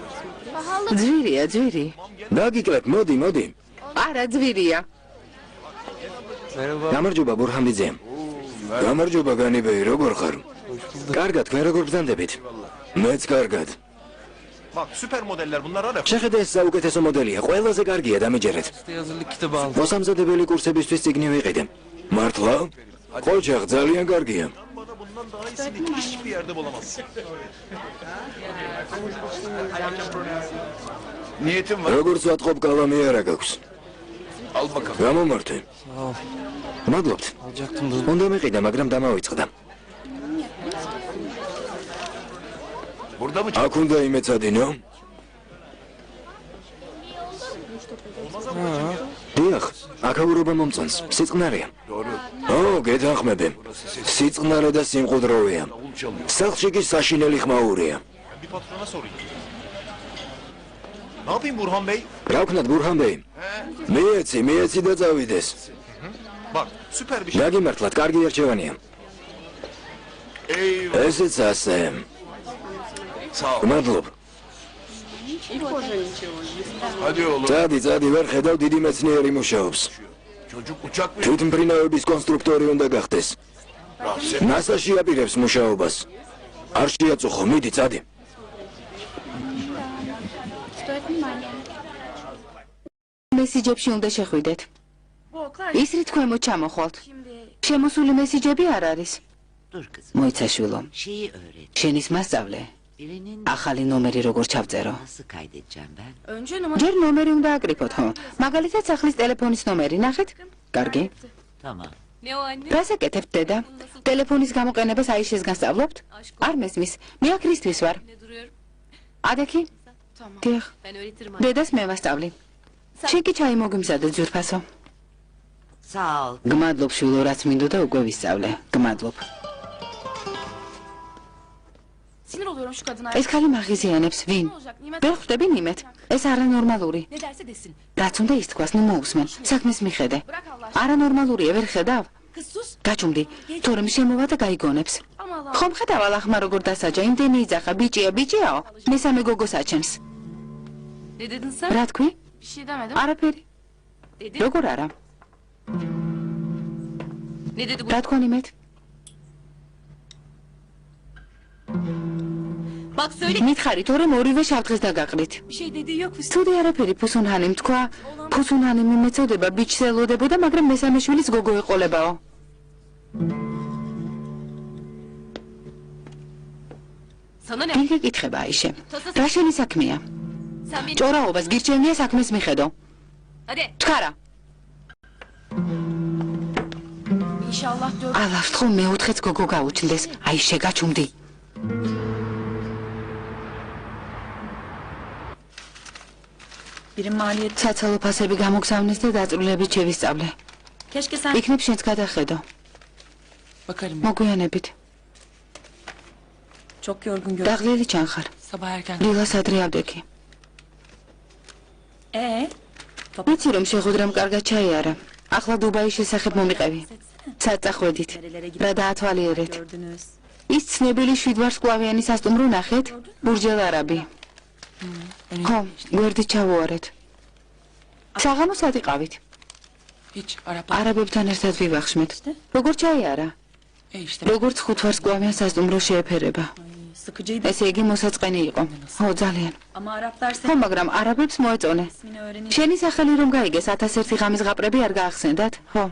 Speaker 4: ძვირია, ძვირი.
Speaker 2: დაგიკლებ, მოდი, მოდი.
Speaker 4: არა, ძვირია.
Speaker 2: გამარჯობა, ბურჰამიძე. გამარჯობა, განიბეი, როგორ ხარ? კარგად, თქვენ როგორ ბრძანდებით? მეც კარგად.
Speaker 12: Bak, super modeller bunlar ara.
Speaker 2: შეხედე, ეს საუკეთესო მოდელია, ყველაზე კარგია, დამიჯერეთ. მოსამზადებელი კურსებისთვის წიგნი ვიყიდე. მართლა? ყოჩახ, ძალიან კარგია.
Speaker 12: Bundan daha iyisini hiçbir yerde bulamazsın.
Speaker 7: Niyetim var.
Speaker 2: როგორც ვატყობ, კალამი არა გაქვს.
Speaker 7: Al bakalım.
Speaker 2: გამომართვე. მადლობთ. უნდა მიყიდა, მაგრამ დამავიწყდა.
Speaker 7: Burada mı?
Speaker 2: აქ უნდა იმეცადინო? დიახ, აქაურობა მომწონს. სიწყნარია.
Speaker 7: Doğru.
Speaker 2: ო, გეთანხმები. სიწყნარე და სიმყუდროვეა. სახლში კი საშინელი ხმაურია.
Speaker 12: Bir patrona sorayım. Ne yapayım Burhan Bey?
Speaker 2: რა ვქნათ ბურჰან ბეი? მიეცი და წავიდეს.
Speaker 12: Bak süper bir şey.
Speaker 2: დაგიმართლათ, კარგი არჩევანია.
Speaker 7: Eyvah.
Speaker 2: ესეც ასე.
Speaker 7: Sağ ol.
Speaker 2: მადლობ.
Speaker 7: Hadi oğlum.
Speaker 2: წადი, ვერ ხედავ დიდი მეცნიერი მუშაობს.
Speaker 7: Çocuk uçak mı?
Speaker 2: თვითმფრინავების კონსტრუქტორი უნდა გახდეს.
Speaker 7: Rahsen.
Speaker 2: ნასაში აპირებს მუშაობას. არ შეაწუხო, მიდი, წადი.
Speaker 4: მესიჯებში უნდა შეხვიდეთ. ის რით ქვემოთ ჩამოხვალთ. შემოსული მესიჯები არ არის. მოიცა შვილო. შენის მასწავლე. ახალი ნომერი როგორ ჩავწერო? ჯერ ნომერი უნდა აკრიფოთ, ხო? მაგალითად სახლის ტელეფონის ნომერი ნახეთ? კარგი. რას აკეთებთ დედა? ტელეფონის გამოყენებას აიშესგან სწავლობთ? არ მესმის. მე აქ რისთვის ვარ? ადექი? დიახ. დედას მე ვასწავლი. ჩეკი ჩაი მოგიმზადე ძვირფასო. გმადლობ შვილო, რაც მინდოდა უკვე ვისწავლე. გმადლობ. ეს ქალი მაღიზიანებს, ვინ? ვერ ხვდები ნიმეთ? ეს არანორმალური. რაც უნდა ის თქვას, ნუ მოусმენ. საქმეს მიხედე. არანორმალურია, ვერ ხედავ? გაჩუმდი, თორემ შემოვა და გაიგონებს. ხომ ხედავ ალახმა როგორ დასაჯა, იმდენი იძახა, ბიჭიაო, მესამე გოგოს აჩენს. რა თქვი? არაფერი. როგორ არა? რა თქვა ნიმეთ? მითხარი, თორემ ორივე შავდღეს დაგაყრით. თუდი არაფერი, ფუსუნჰანიმ თქვა. ფუსუნჰანიმი მეწოდება, ბიჭს ელოდებოდა, მაგრამ მესამე შვილის გოგო ეყოლებაო. ვინ გეკითხება აიშე? რა შენი საქმეა? ჭორაობას გირჩევნია საქმეს მიხედო. თქვარა. ალას თქო მეოთხეც გოგო გაუჩნდეს. აიშე გაჩუმდი. საცალო ფასები გამოგზავნეს და დაწვრილებით შევისწავლე. იქნებ შენც გადახედო. მოგვიანებით. დაღლილი ჩანხარ. დილას ადრე ავდექი. ვიცი რომ შეხვედრამ კარგად ჩაიარა. ახლა დუბაის შესახებ მომიყევი. საწახვედით. რა დაათვალიერეთ. ის ცნებილი შვიდვარსკვლავიანი სასტუმრო ნახეთ? ბურჯ-ელ არაბი. ხო, გვერდით ჩავუარეთ. საღამოს ადიყავით. არაბებთან ერთად ვივახშმეთ. როგორ ჩაიარა? როგორც ხუთვარსკვლავიან სასტუმრო შეეფერება. ესე იგი მოსაწყენი იყო. ხო, ძალიან. ხო, მაგრამ არაბებს მოეწონე. შენი სახელი რომ გაიგეს 1001 ღამის ღაპრები არ გაახსენდათ? ხო.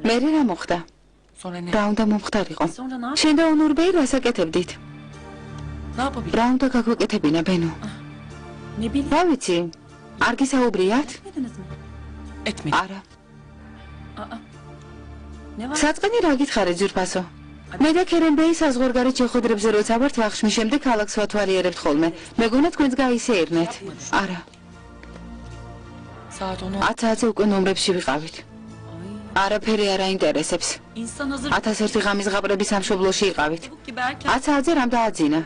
Speaker 4: მერე რა მოხდა? რა უნდა მომხდარიყო? შენ და ონურბეი რას აკეთებდით? რა უნდა გაგვეკეთებინა, ბენო? რა ვიცი? არ გისაუბრიათ? არა. საწყენი რა გითხარით, ძვირფასო? მე და ქერენბეი საზღვარგარეთ შეხვედრებზე როცა ვართ ვახშმის შემდეგ ქალაქს ვათვალიერებთ ხოლმე. მეგონა თქვენც გაისეირნეთ. არა. 10-ზე უკვე ნომრებში ვიყავით. არაფერი არ აინტერესებს. 1001 ღამის ღაპრების სამშობლოში იყავით. 10-ზე რამ დააძინა?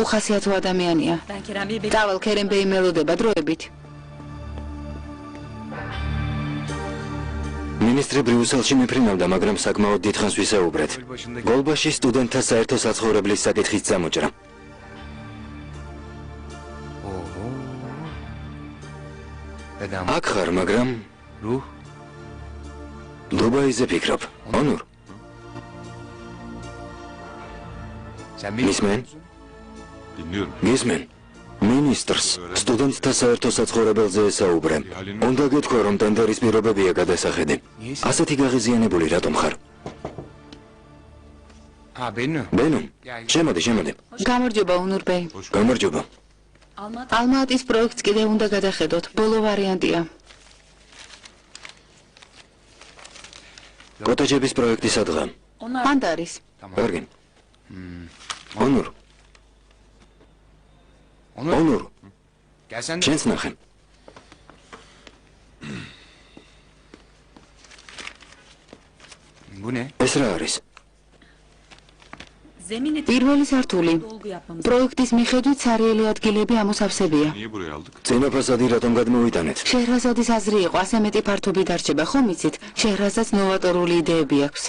Speaker 4: უხასიათო ადამიანია. დავალ ქერენბეი მელოდება დროებით.
Speaker 2: მინისტრი ბრიუსელში მიფრინავდა, მაგრამ საკმაოდ დიდხანს ვისაუბრეთ. გოლბაში სტუდენტთა საერთო საცხოვრებლის საკითხიც წამოჭრა. აქ ხარ, მაგრამ დუბაიზე ფიქრობ. ონურ. მისმენ? მისმენ? მინისტრს სტუდენტთა საერთო საცხოვრებელზე ესაუბრე. უნდა გეთქვა, რომ ტენდერის პირობებია გადასახედი. ასეთი გაღიზიანებული რატომ ხარ? ბენო, შემოდი.
Speaker 4: გამარჯობა, ონურბეი.
Speaker 2: გამარჯობა.
Speaker 4: ალმატის პროექტს კიდევ უნდა გადახედოთ. ბოლო ვარიანტია.
Speaker 2: კოტეჯების პროექტი სადღა?
Speaker 4: მანდ არის.
Speaker 2: კარგი. ონურ. ონურ. შენს ნახე.
Speaker 3: გუნე?
Speaker 2: ეს რა არის?
Speaker 4: პირველი სართული. პროექტის მიხედვით სარიელი ადგილები ამოსავსებია.
Speaker 2: წინა ფასადი რატომ გადმოვიტანეთ?
Speaker 4: შეჰრაზადის აზრი იყო, ასე მეტი ფართობი დარჩება, ხომ იცით? შეჰრაზადს ნოვატორული იდეები აქვს.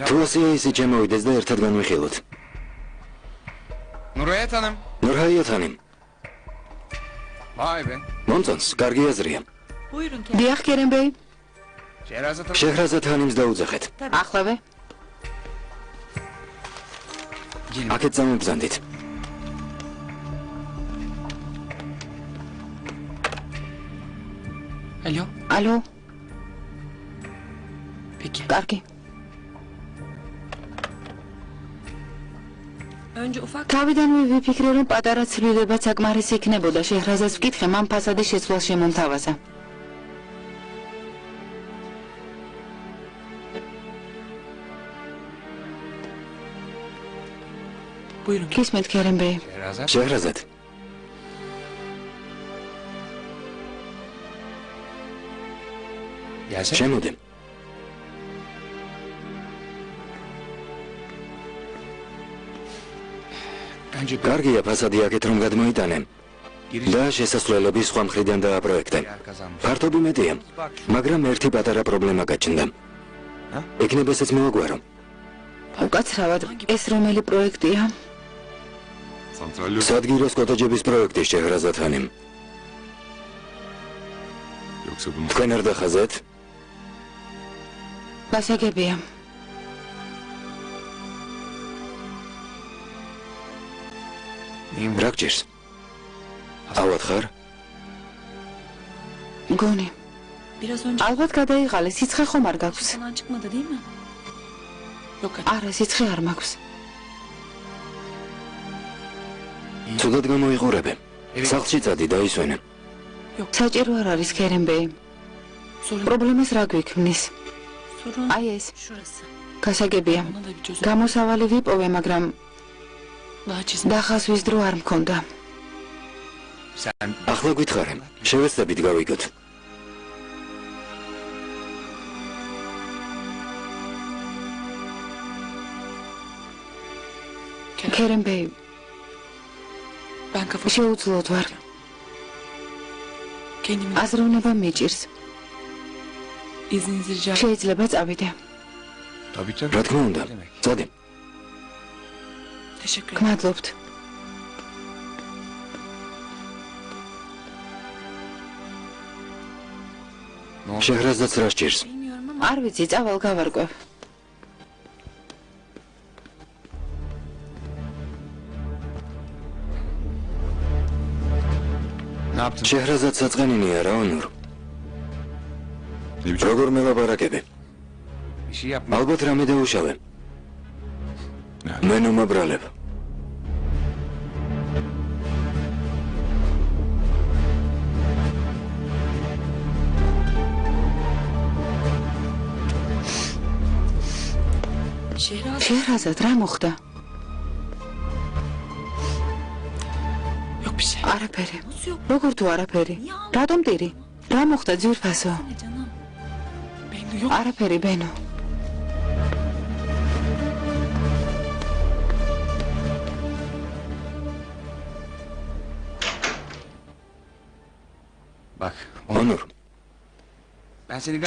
Speaker 2: თუ ასეა ისე შემოვიდეს და ერთად განვიხილოთ. ნურჰაიათანიმ. მომწონს, კარგი აზრია.
Speaker 4: დიახ, კერემბეი.
Speaker 2: შეჰრაზადანიმს დაუძახეთ.
Speaker 4: ახლავე.
Speaker 2: აქეთ წამებზანდით.
Speaker 4: ალო. კარგი. თავიდანვე ვიფიქრე, რომ პატარა ცვლილებაც საკმარისი იქნებოდა. შეჰრაზადს ვკითხე, მან ფასადის შეცვლას შემომთავაზა. Kismet Kerem Bey.
Speaker 2: Şehrazat. Შემოდე. კარგია ფასადი აქეთ რომ გადმოიტანე. და შესასვლელები სხვა მხრიდან დააპროექტე. ფართობი მეტია, მაგრამ ერთი პატარა პრობლემა გაჩნდა. იქნება ესეც მოვაგვარო.
Speaker 4: უკაცრავად, ეს რომელი პროექტია?
Speaker 2: სადგიროს კოტეჯების პროექტი შეჰრაზადანიმ. თქვენ არ დახაზეთ?
Speaker 4: გასაგებია.
Speaker 2: რა გჭირს? ავად ხარ?
Speaker 4: მგონი. ალბათ გადაიღალე, სიცხე ხომ არ გაქვს? არა, სიცხე არ მაქვს.
Speaker 2: ცუდად გამოიყურებე. სახლში წადი დაისვენე.
Speaker 4: საჭირო არ არის, ქერემ ბეი. პრობლემას რა გვიქმნის? აი ეს. გასაგებია. გამოსავალი ვიპოვე, მაგრამ დახასვის დრო არ მქონდა.
Speaker 2: ახლა გითხარე, შევეცდებით გავიგოთ.
Speaker 4: ქერემ ბეი. შეუძლოდ ვარ. აზროვნება მიჭირს. შეიძლება წავიდე.
Speaker 2: რა თქმა უნდა, წადი.
Speaker 4: გმადლობთ.
Speaker 2: შეჰრაზადს რა სჭირს?
Speaker 4: არ ვიცი, წავალ გავარკვევ.
Speaker 2: შეჰრაზადს აწყენინია რა, ონურ. როგორ მელაპარაკები? ალბათ რამე დაუშავე. მე ნომაბრალებ.
Speaker 4: შეჰრაზად, რა მოხდა? არაფერი. როგორ თუ არაფერი? რატომ ტირი? რა მოხდა ძვირფასო? არაფერი, ბენო.
Speaker 2: ონურ.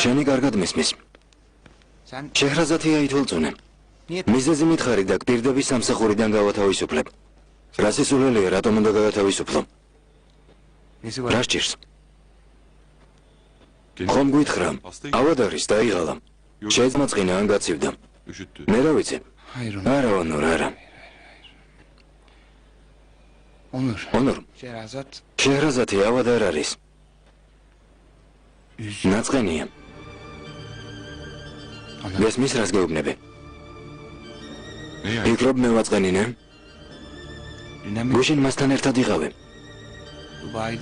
Speaker 2: შენი კარგად მისმის. შეჰრაზადი აითვალწუნე. მიზეზი მითხარი და პირდების სამსახურიდან გავათავისუფლებ. რა სისულელია, რატომ უნდა გავათავისუფლო? რა სჭირს? ხომ გვითხრა, ავად არის დაიღალა. შეეძმაწყინა ან გაცივდა. მე რა ვიცი? არა, ონურ, არა. ონურ. შეჰრაზადი ავად არ არის. ნაწყენია. გესმის რას გეუბნები? ფიქრობ მე ვაწყენინე? გუშინ მასთან ერთად იყავე.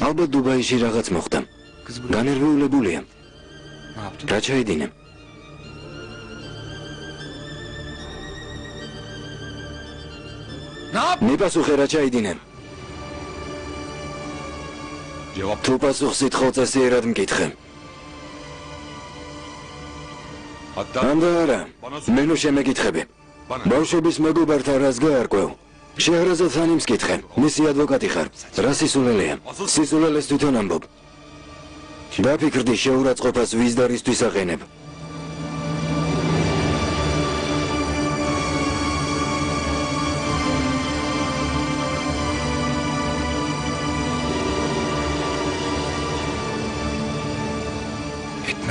Speaker 2: ალბათ დუბაიში რაღაც მოხდა. განერვიულებულია. რა ჩაიდინე? მიპასუხე რა ჩაიდინე? თუ პასუხს ითხოვ წესიერად მკითხე. ანდა არა, მე ნუ შემეკითხები. ბავშვების მეგობართა რას გაარკვევ? შეჰრაზად ხანიმს კითხე, მისი ადვოკატი ხარ. რა სისულელეა? სისულელეს თვითონ ამბობ. დაფიქრდი შეურაცხყოფას ვის და რისთვის აყენებ.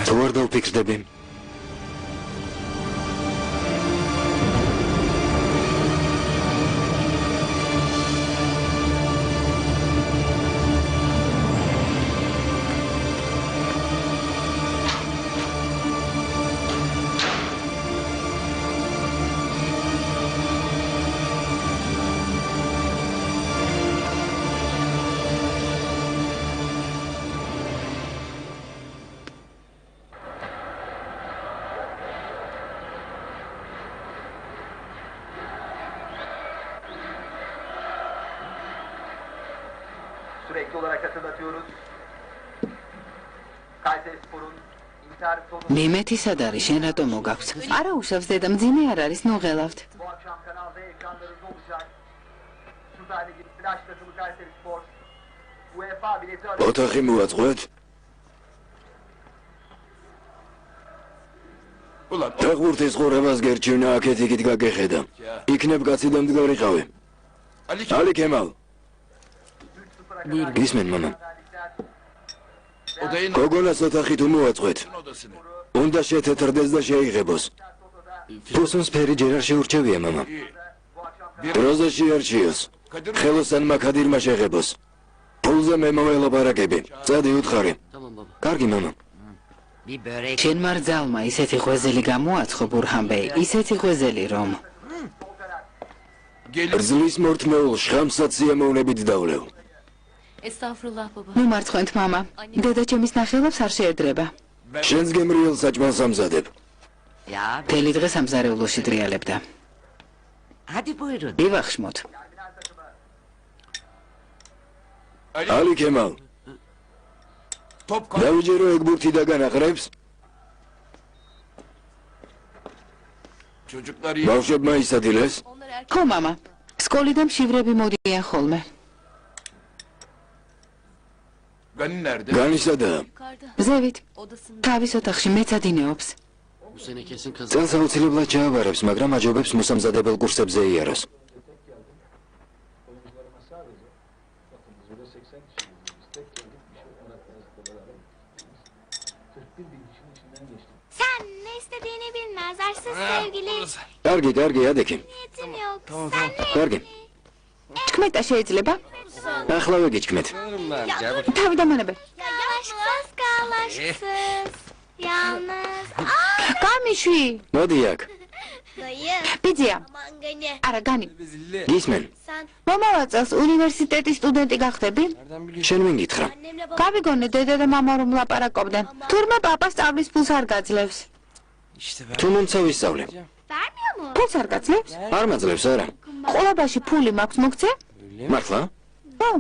Speaker 2: თუ არ დავფიქრდები?
Speaker 13: Sürekli olarak hatırlatıyoruz. Kayserispor'un intihar sorunu...
Speaker 4: Mehmet sad არის? შენ რატო მოგაქვს? არა უშავს დედა, მძიმე არ არის, ნუ ღელავთ.
Speaker 13: Bu akşam Kanal D ekranlarında olacak. Süper Lig'in flash takımı Kayserispor. UEFA bileti arasında...
Speaker 2: ოთახი მოაწყვეთ? დაღურთის ყურებას გერჩივნა აქეთ იქით გაგეხედა. იქნებ კაცი და მდგარიყავი. ალი ქემალ. გისმენ მამა. გოგონას ოთახი თუ მოაწყვეთ? უნდა შეთეთრდეს და შეიღებოს. ფუსუნს ფერი ჯერ არ შეურჩევია მამა. დროზე შეარჩიოს. ხელოსანმა ქადირმა შეღებოს. ფულზე მე მოველაპარაკები. წადი უთხარი. კარგი მამა.
Speaker 4: შენ მარძალმა ისეთი ღვეზელი გამოაცხო ბურჰანბეი, ისეთი ღვეზელი რომ
Speaker 2: რძლის მორთმეულ შხამსაც სიამოვნებით დავლევ.
Speaker 1: ესტაფრულაჰ ბაბა.
Speaker 4: ნუ მარცხენთ მამა, დედა ჩემის ნახელებს არ შეერდრება.
Speaker 2: შენს გემრიელ საჭმელს ამზადებ.
Speaker 4: მთელი დღე სამზარეულოში დრიალებდა. ივახშმოთ.
Speaker 2: ალი ქემალ. დავიჯერო ეგ ბურთი და განაყრებს? ბავშვებმა ისადილეს?
Speaker 4: ხო მამა, სკოლიდან მშივრები მოდიან ხოლმე.
Speaker 2: განისადაა?
Speaker 4: ზევით, თავის ოთახში მეცადინეობს.
Speaker 2: წელს აუცილებლად ჩააბარებს, მაგრამ აჯობებს მოსამზადებელ კურსებზე იაროს.
Speaker 10: Sen ne istediğini bilmez arsız sevgili.
Speaker 2: კარგი, კარგი, ადექი.
Speaker 10: Niyetin yok. Sen ne?
Speaker 2: კარგი.
Speaker 4: ჩქმეტა შეიძლება?
Speaker 2: ახლავე გიჩქმეთ.
Speaker 4: თავი დამანებე.
Speaker 10: Yavaşsız kalaşsız. Yalnız.
Speaker 4: გამიშვი.
Speaker 2: მოდი აქ.
Speaker 10: Dayı.
Speaker 4: ბიძია.
Speaker 10: Aman gani.
Speaker 4: არა, განი.
Speaker 2: გისმენ?
Speaker 10: Sen
Speaker 4: მომავალ წელს უნივერსიტეტის სტუდენტი გახდები?
Speaker 2: შენ ვინ გითხრა?
Speaker 10: annemle babam.
Speaker 4: გავიგონე დედა და მამა რომ ლაპარაკობდნენ. თურმე პაპა სწავლის ფულს არ გაძლევს.
Speaker 2: თუ მომცა ვისწავლე?
Speaker 10: Vermiyor mu?
Speaker 4: ფულს არ გაძლევს?
Speaker 2: არ მაძლევს არა.
Speaker 4: ყოლაბაში ფული მაქვს მოგცე?
Speaker 2: მართლა?
Speaker 4: ხო.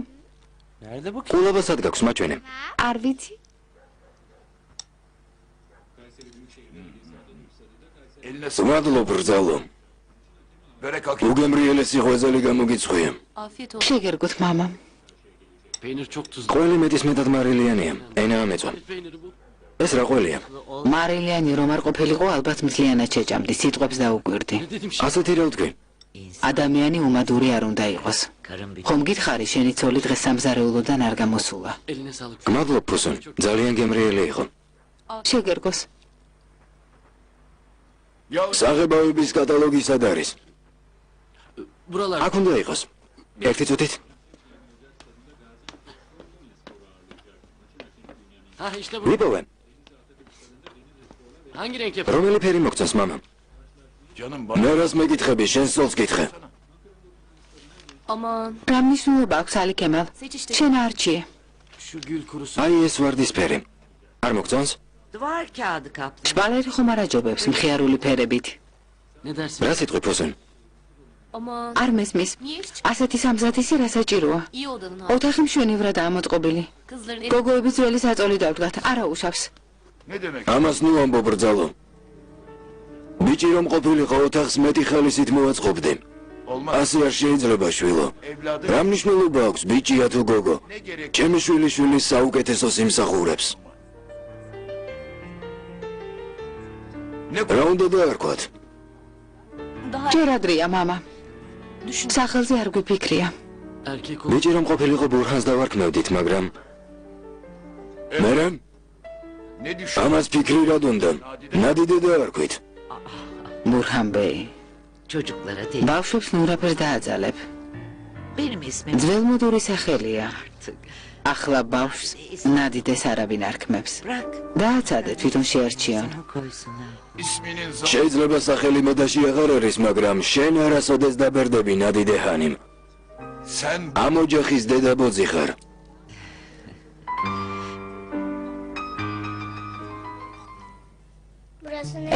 Speaker 2: ყოლაბა სად გაქვს მაჩვენე?
Speaker 4: არ ვიცი.
Speaker 2: მადლობ ბრძალო. უგემრიელესი ღვეზელი გამოგიცხვია.
Speaker 4: შეგერგოთ მამა.
Speaker 2: ყველი მეტისმეტად მარილიანია. ენა ამეწვა. ეს რა ყველია?
Speaker 4: მარილიანი რომ არ ყოფილიყო ალბათ მთლიანად შეჭამდი, სიტყვებს დაუკვირდი.
Speaker 2: ასეთი რა ვთქვი?
Speaker 4: ადამიანი უმადური არ უნდა იყოს. ხომ გითხარი შენი ცოლი დღეს სამზარეულოდან არ გამოსულა?
Speaker 2: გმადლობ ფუსუნ, ძალიან გემრიელი იყო.
Speaker 4: შეგერგოს.
Speaker 2: საღებავების კატალოგი სად არის? აქ უნდა იყოს. ერთი წუთით. ვიპოვე. რომელი ფერი მოგწონს მამა? მე რას მეკითხები, შენ სწორს გითხე.
Speaker 1: ამან.
Speaker 4: რა მნიშვნელობა აქვს ალი ქემალ? შენ არჩიე.
Speaker 2: აი ეს ვარდისფერი. არ მოგწონს?
Speaker 4: შპალერი ხომ არ აჯობებს მხიარული ფერებით.
Speaker 2: რა სიტყვი ფოსენ?
Speaker 4: არ მესმის. ასეთი სამზადისი რა საჭიროა? ოთახი მშვენივრადაა მოწყობილი. გოგოები ძველი საწოლი დავდგათ, არა უშავს.
Speaker 2: ამას ნუ ამბობ ბრძალო. ბიჭი რომ ყოფილიყო ოთახს მეტი ხალისით მოვაწყობდი. ასე არ შეიძლება შვილო. რა მნიშვნელობა აქვს ბიჭია თუ გოგო? ჩემი შვილიშვილის საუკეთესოს იმსახურებს. რა უნდა დაარქვათ?
Speaker 4: ჯერ ადრეა მამა. სახელზე არ გვიფიქრია.
Speaker 2: ბიჭი რომ ყოფილიყო ბურჰანს დავარქმევდით, მაგრამ მერე ამას ფიქრი რად უნდა? ნადიდე დაარქვით.
Speaker 4: ბურჰან ბეი. ბავშვებს ნურაფერს დააძალებ. ძველმოდური სახელია. ახლა ბავშვს ნადიდეს არავინ არ ქმებს. დააცადე თვითონ შეარჩიონ.
Speaker 2: შეიძლება სახელი მოდაში აღარ არის, მაგრამ შენ არასოდეს დაბერდები ნადიდე ჰანიმ. ამ ოჯახის დედაბოძი ხარ.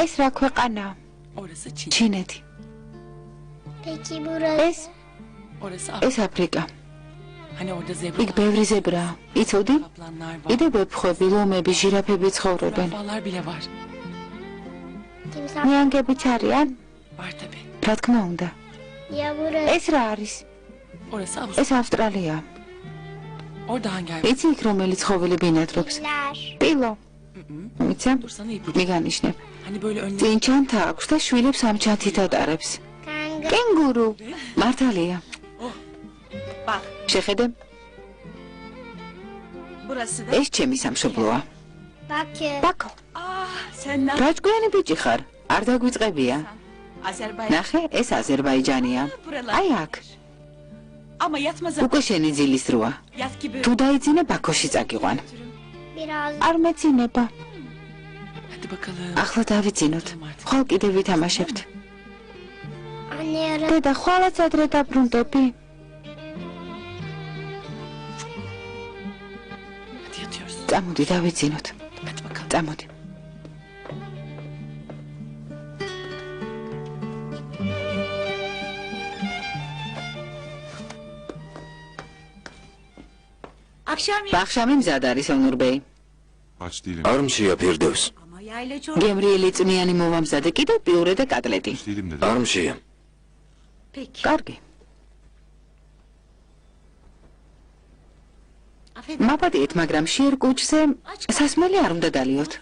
Speaker 4: ეს რა ქვეყანაა? ჩინეთი. ეს აფრიკა. იქ ბევრი ზებრაა. იცოდი? კიდე ვეფხვები, ლომები, ჟირაფები ცხოვრობენ. ნიანგებიც არიან? რა თქმა უნდა. ეს რა არის? ეს ავსტრალია. იცი იქ რომელი ცხოველი ბინადრობს? პილო. მიცემ? მიგანიშნებ. წინ ჩანთა აქვს და შვილებს ამ ჩანთით ატარებს. კენგურუ. მართალია. შეხედე? ეს ჩემი სამშობლოა. ბაკო. რაჭკვიანი ბიჭი ხარ? არ დაგვიწყებია? ნახე, ეს აზერბაიჯანია. აი აქ. უკვე შენი ძილის დროა. თუ დაიძინე ბაქოში წაგიყვან. არ მეცინება. ახლა დავიძინოთ. ხვალ კიდევ ვითამაშებთ. დედა, ხვალაც ადრე დაბრუნდები? წამოდი დავიძინოთ. წამოდი. ბახშამი მზად არის ონურბეი.
Speaker 2: არმშია ფირდევს.
Speaker 4: გემრიელი წვნიანი მოვამზადე კიდევ პიურე და კატლეტი.
Speaker 2: არმშია.
Speaker 4: კარგი. მაპატიეთ, მაგრამ შიერ კუჭზე სასმელი არ უნდა დალიოთ.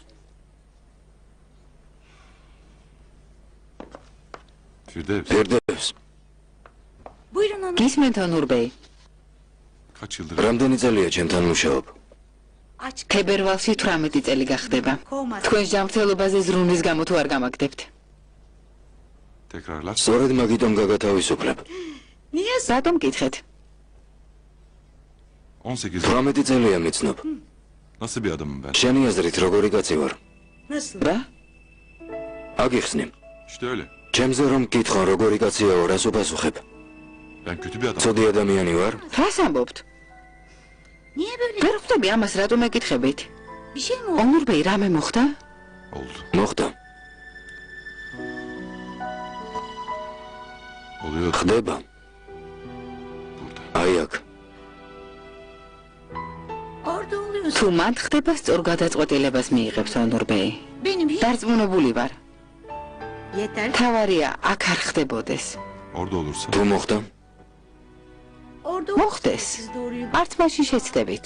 Speaker 2: ფირდევს.
Speaker 4: გისმენთ ონურბეი.
Speaker 2: რამდენი წელია ჩემთან მუშაობ?
Speaker 4: თებერვალში 18 წელი გახდება. თქვენს ჯანმრთელობაზე ზრუნვის გამო თუ არ გამაგდებთ?
Speaker 2: სწორედ მაგიტომ გაგათავისუფლებ.
Speaker 4: რატომ გითხეთ?
Speaker 2: 18 წელია მიცნობ. შენი აზრით როგორი კაცი ვარ?
Speaker 4: რა?
Speaker 2: აგიხსნი. ჩემზე რომ გითხო როგორი კაციაო, რას უპასუხებ? ცუდი ადამიანი ვარ?
Speaker 4: რას ამბობთ? ვერ ხვდები ამას, რატომ ეკითხებით? ონურბეი, რამე მოხდა?
Speaker 2: მოხდა. ხდება. აი აქ. თუ მანდ ხდება, სწორ გადაწყვეტილებას მიიღებს ონურბეი. დარწმუნებული ვარ. თავარია, აქ არ ხდებოდეს. თუ მოხდა?
Speaker 4: მოხდეს. არც მაშინ შეცდებით.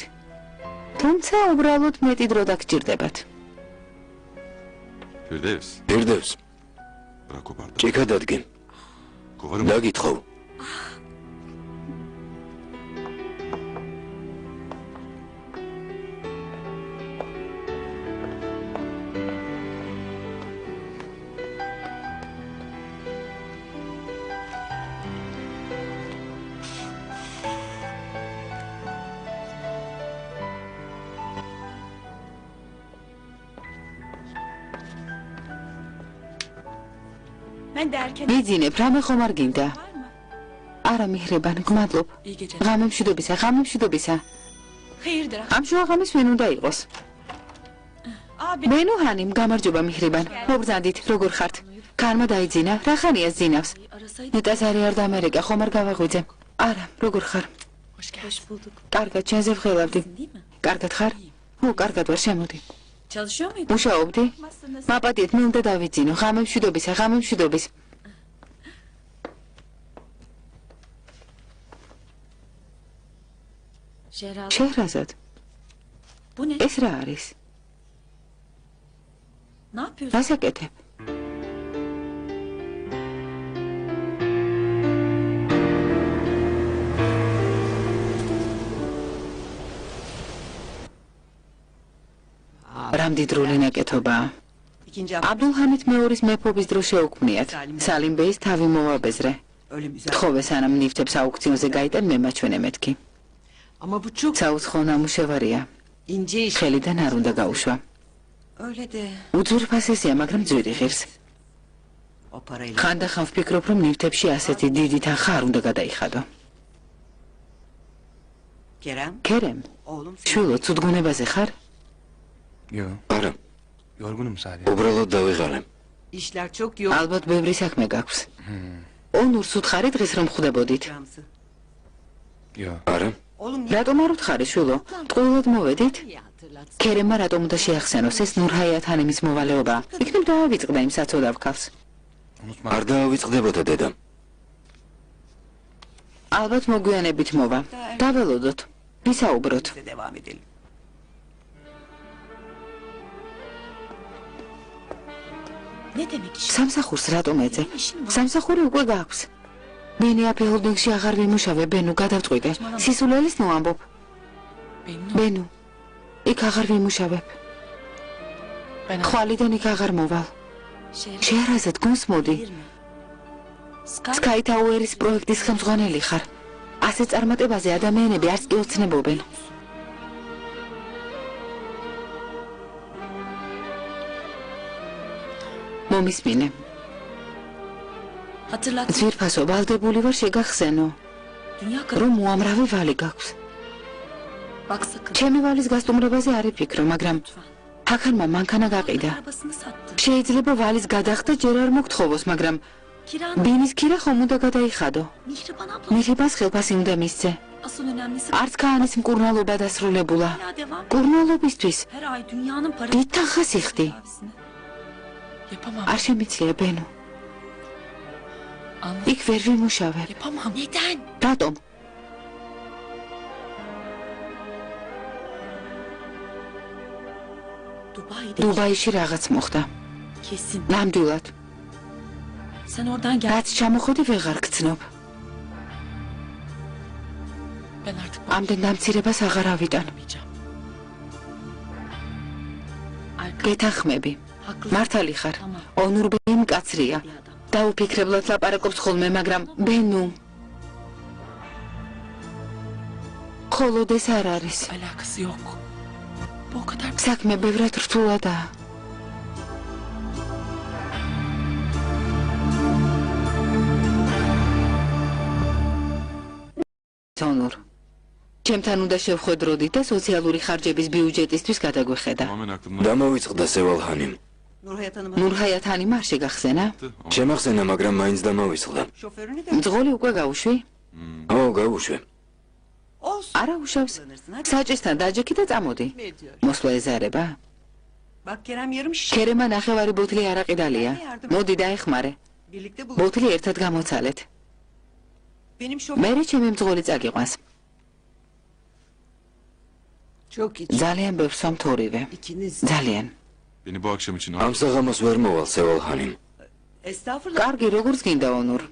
Speaker 4: თუმცა უბრალოდ მეტი დრო დაგჭირდებათ.
Speaker 2: ფირდევს. ჭიქა დადგენ. დაგითხოვ. მიძინებ, რამე ხომ არ გინდა? არა მიჰრებან, გმადლობ. ღამემშვიდობისა, ღამემშვიდობისა.
Speaker 4: ამ შუაღამის ვინ უნდა იყოს? ბენუ ჰანიმ, გამარჯობა მიხრიბან. მოგბრძანდით, როგორ ხართ? ქარმა დაიძინა, რა ხანია ზინავს? ნეტაზარი არ დამერეკა, ხომ არ გავაღვიძე? არა, როგორ ხარ?
Speaker 6: Hoş bulduk.
Speaker 4: კარგად, ჩენზე ვღელავდი. კარგად ხარ? ო, კარგად ვარ, შემოდი.
Speaker 6: Çalışıyor muydun?
Speaker 4: მუშაობდი? მაპატიეთ, მე უნდა დავიძინო, ღამემშვიდობის. შეჰრაზად,
Speaker 6: Bu ne?
Speaker 4: ეს რა არის?
Speaker 6: Ne yapıyorsun?
Speaker 4: რას აკეთებ? რამდიდრული ნაკეთობაა. აბდულჰამიდ მეორის მეფობის დროს შეუქმნიათ. სალიმ ბეის თავი მოვაბეზრე. თხოვე სანამ ნივთებს აუქციონზე გაიტან მე მაჩვენე მეთქი. საუცხო ნამუშევარია. ხელიდან არ უნდა გაუშვა. უძვირფასესია, მაგრამ ძვირი ღირს. ხანდახან ვფიქრობ, რომ ნივთებში ასეთი დიდი თანხა არ უნდა გადაიხადო. ქერემ, შვილო, ცუდგუნებაზე ხარ?
Speaker 2: არა,
Speaker 3: Yorgunum sadece.
Speaker 2: უბრალოდ დავიღალე.
Speaker 4: ალბათ ბევრი საქმე გაქვს. ონურს უთხარი დღეს რომ ხვდებოდით.
Speaker 2: არა,
Speaker 4: რატომ არ უთხარი, შვილო? ტყუილად მოვედით? ქერემმა რატომ უნდა შეახსენოს ეს ნურჰაიათ ჰანიმის მოვალეობა? იქნებ დაავიწყდა იმ საცოდავ ქალს.
Speaker 2: არ დაავიწყდებოდა დედა.
Speaker 4: ალბათ მოგვიანებით მოვა. დაველოდოთ. ვისაუბროთ.
Speaker 6: Ne demek iş?
Speaker 4: სამსახურს რატომ ეძე? სამსახური უკვე გაქვს. ბენია ფეჰოლდინგში აღარ ვიმუშავე, ბენუ, გადავწყვიტე. სისულელის მოამბობ. ბენუ, იქ აღარ ვიმუშავებ. ხვალიდან იქ აღარ მოვალ. შეჰრაზად, გონს მოდი. Sky Tower-ის პროექტის ხელმძღვანელი ხარ. ასე წარმატებაზე ადამიანები არც კი ოცნებობენ. მომისმინე. ძვირფასო, ვალდებული ვარ შეგახსენო, რომ უამრავი ვალი გაქვს. ჩემი ვალის გასტუმრებაზე არ ვფიქრო, მაგრამ ჰაქანმა მანქანა გაყიდა. შეიძლება ვალის გადახდა ჯერ არ მოგთხოვოს, მაგრამ ბინის ქირა ხომ უნდა გადაიხადო. მიხრიბანს ხელფასი უნდა მისცე. არც ქაანის მკურნალობა დასრულებულა. მკურნალობისთვის დიდ თანხას იხდი. არ შემიძლია, ბენუ. იქ ვერ ვიმუშავებ. რატომ? დუბაიში რაღაც მოხდა. ნამდვილად. რაც ჩამოხვედი ვეღარ გცნობ. ამდენ დამცირებას აღარ ავიტან. გეთანხმები. მართალი ხარ. ონურბეი მკაცრია. დაუფიქრებლად ლაპარაკობს ხოლმე, მაგრამ ბენუ. მხოლოდ ეს არ არის. საქმე ბევრად რთულადაა. ონურ. ჩემთან უნდა შევხვედროდით და სოციალური ხარჯების ბიუჯეტისთვის გადაგვეხედა.
Speaker 2: დამოვიწყდა სევალ ჰანიმ.
Speaker 4: ნურჰაიათ ჰანიმ არ შეგახსენა?
Speaker 2: შემახსენა, მაგრამ მაინც დამოვიწყდა.
Speaker 4: მძღოლი უკვე გაუშვი?
Speaker 2: ო, გაუშვე.
Speaker 4: არა უშავს. საჭესთან დაჯექი და წამოდი. მოსვლა ეზარება? ქერემა ნახევარი ბოთლი არაყი დალია. მოდი დაეხმარე. ბოთლი ერთად გამოცალეთ. მერე ჩემი მძღოლი წაგიყვანს. ძალიან ბევრს ვამთ ორივე. ძალიან.
Speaker 2: ამ საღამოს ვერ მოვალ სევალ ჰანიმ.
Speaker 4: კარგი, როგორც გინდა, ონურ.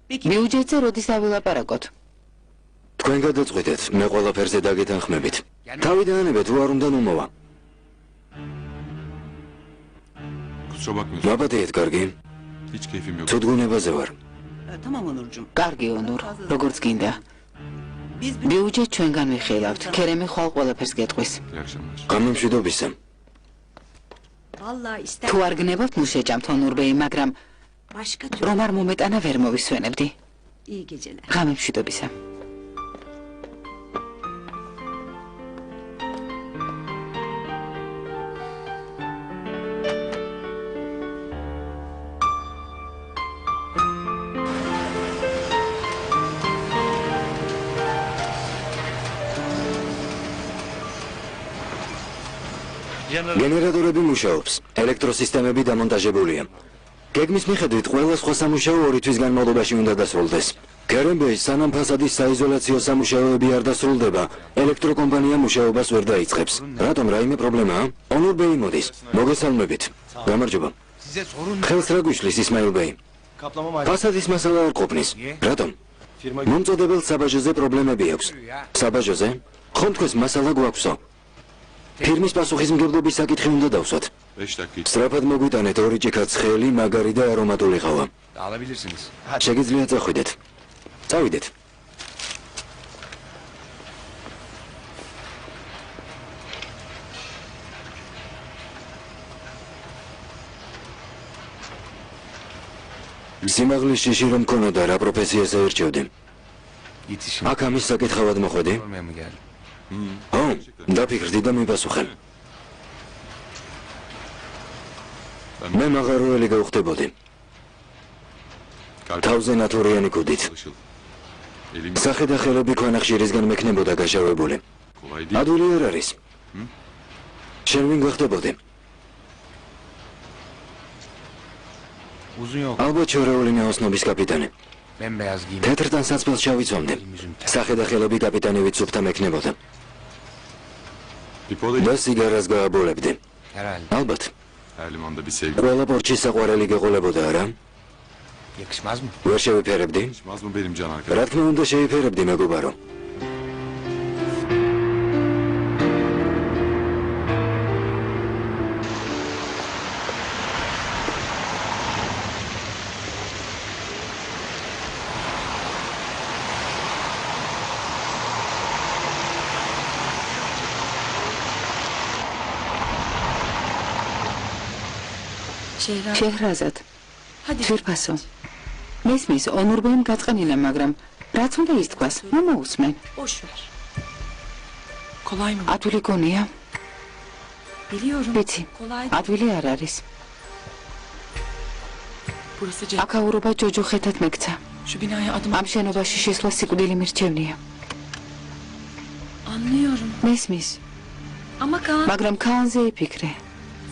Speaker 4: ბიუჯეტზე როდის ავილაპარაკოთ?
Speaker 2: თქვენ გადაწყვეტეთ, მე ყველაფერზე დაგეთანხმებით. თავიდანებეთ, თუ არ უნდა ნუმოვა. მაპატიეთ, კარგი. ცუდგუნებაზე ვარ.
Speaker 4: კარგი, ონურ, როგორც გინდა. ბიუჯეტ ჩვენგან ვიხილავთ. ქერემი ხვალ ყველაფერს გეტყვის.
Speaker 2: გამომშვიდობისა.
Speaker 4: თუ არ გნებავთ, მუშეჭამთ, ონურბეი, მაგრამ რომ არ მომეტანა ვერ მოვისვენებდი. ღამემშვიდობისა.
Speaker 2: გენერატორები მუშაობს, ელექტროსისტემები დამონტაჟებულია. გეგმის მიხედვით ყველა სხვა სამუშაო 2 თვის განმავლობაში უნდა დასრულდეს. კერენბეის სანამ ფასადის საიზოლაციო სამუშაოები არ დასრულდება, ელექტროკომპანია მუშაობას ვერ დაიწყებს. რატომ რაიმე პრობლემაა? ონურ ბეი მოდის. მოგესალმებით. გამარჯობა. ხელს რა გვიშლის ისმაილ ბეი? ფასადის მასალა არ ყოფნის. რატომ? მომწოდებელ საბაჟოზე პრობლემები აქვს. საბაჟოზე? ხომ თქვენს მასალა გვაქვსო? ფირმის პასუხისმგებლობის საკითხი უნდა დავსვათ. სწრაფად მოგვიტანეთ 2 ჭიქა ცხელი, მაგარი და არომატული ყავა. შეგიძლიათ წახვიდეთ. წავიდეთ. სიმაღლის შიში რომ მქონოდა, რა პროფესიას აერჩევდი? აქ ამის საკითხავად მოხვედი? ო, დაფიქრდი და მიპასუხე. მე მაღაროელი გავხდებოდი. თავზე ნათურიანი კუდით. სახე და ხელები ქვანახშირისგან მექნებოდა გაშავებული. ადვილი არ არის. შენ ვინ გახდებოდი? ალბათ შორეული ნაოსნობის კაპიტანი. თეთრთან საცბელს შავიცვამდი. სახე და ხელები კაპიტანივით სუფთა მექნებოდა. და სიგარას გააბოლებდი. ალბათ. ყველა პორჩის საყვარელი გეყოლებოდა, არა? ვერ შევიფერებდი? რა თქმა უნდა შეიფერებდი, მეგობარო.
Speaker 4: შეჰრაზად. თვირფასო. მესმის ონურბეიმ გაწყენილა, მაგრამ რაც უნდა ის თქვას, მომოусმენ. ადვილი გონია? ვიცი, ადვილი არ არის. აკაურობა ჯოჯოხეთად მეკცა. ამ შენობაში შესვლა სიკვდილი მირჩევნია. მესმის. მაგრამ ქანზე იფიქრე.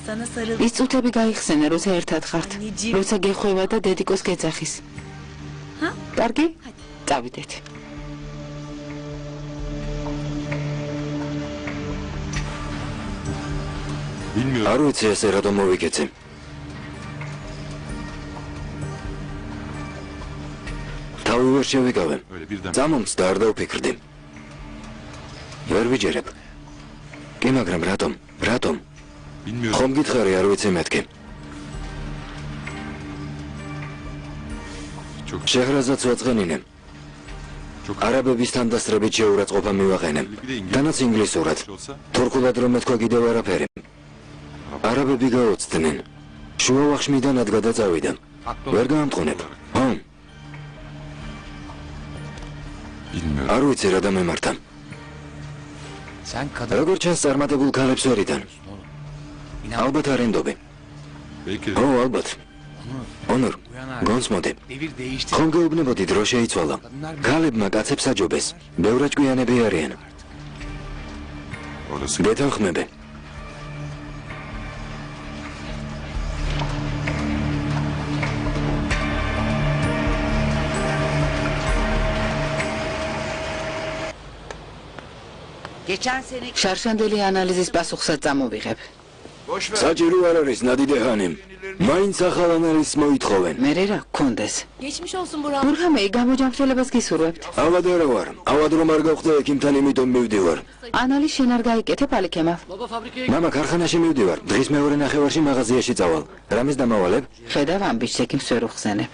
Speaker 4: ის წუთები გაიხსენე, როცა ერთად ხართ, როცა გეხვევა და დედიკოს გეძახის. კარგი? წავიდეთ.
Speaker 2: არ ვიცი ესე რატომ მოვიკეცე. თავი ვერ შევიკავე. წამომწდა არ დავფიქრდი. ვერ ვიჯერებ. კი, მაგრამ რატომ? რატომ? ხომ გითხარი, არ ვიცი მეთქი. შეჰრაზადს ვაწყენინე. არაბების თანდასწრებით შეურაცხყოფა მივაყენე. თანაც ინგლისურად. თურქულად რომ მეთქვა კიდევ არაფერი. არაბები გაოცდნენ. შუა ვახშმიდან ადგა წავიდა. ვერ გაამტყუნებ. არ ვიცი რა დამემართა. როგორ ჩანს წარმატებულ ქალებს ვერიდან. ალბათ არენდობი. ო, ალბათ. ონურ, გონსმოდე. ხომ გეუბნებოდი დრო შეიცვალა. ქალებმა კაცებს აჯობეს. ბევრაჭკვიანები არიან. გეთანხმები.
Speaker 4: შარშანდელი ანალიზის პასუხსაც წამოვიღებ.
Speaker 2: საჭირო არ არის, ნადიდეჰანი. მაინც ახალ ანალიზს მოითხოვენ.
Speaker 4: მერე რა გქონდეს? ბურჰამეი, გამოჯამრთელებას გისურვებთ.
Speaker 2: ავად არა ვარ. ავად რომ არ გავხდე ექიმთან, იმიტომ მივდივარ.
Speaker 4: ანალიზ შენ არ გაიკეთებ, ალიქემა.
Speaker 2: მამა, ქარხანაში მივდივარ. დღის მეორე ნახევარში მაღაზიაში წავალ. რამეს დამავალებ?
Speaker 4: ხედავ, ამბის ექიმს ვერ უხსენებ.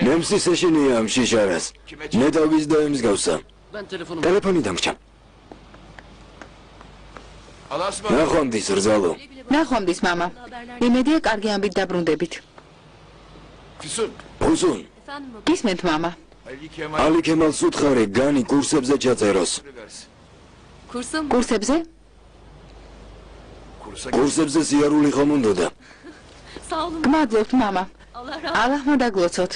Speaker 2: ნემსის ეშინია ამ შიშარას. ნეტავის და ემსგავსა. ტელეფონი დამრჩა. ნახვამდის რძალო.
Speaker 4: ნახვამდის, მამა. იმედია კარგი ამბით დაბრუნდებით.
Speaker 2: ფუსუნ.
Speaker 4: გისმენთ, მამა.
Speaker 2: ალი ქემალს უთხარი, განი კურსებზე ჩაწეროს.
Speaker 4: კურსებზე?
Speaker 2: კურსებზე სიარული ხომ უნდოდა?
Speaker 4: გმადლობთ, მამა. ალაჰმა დაგლოცოთ.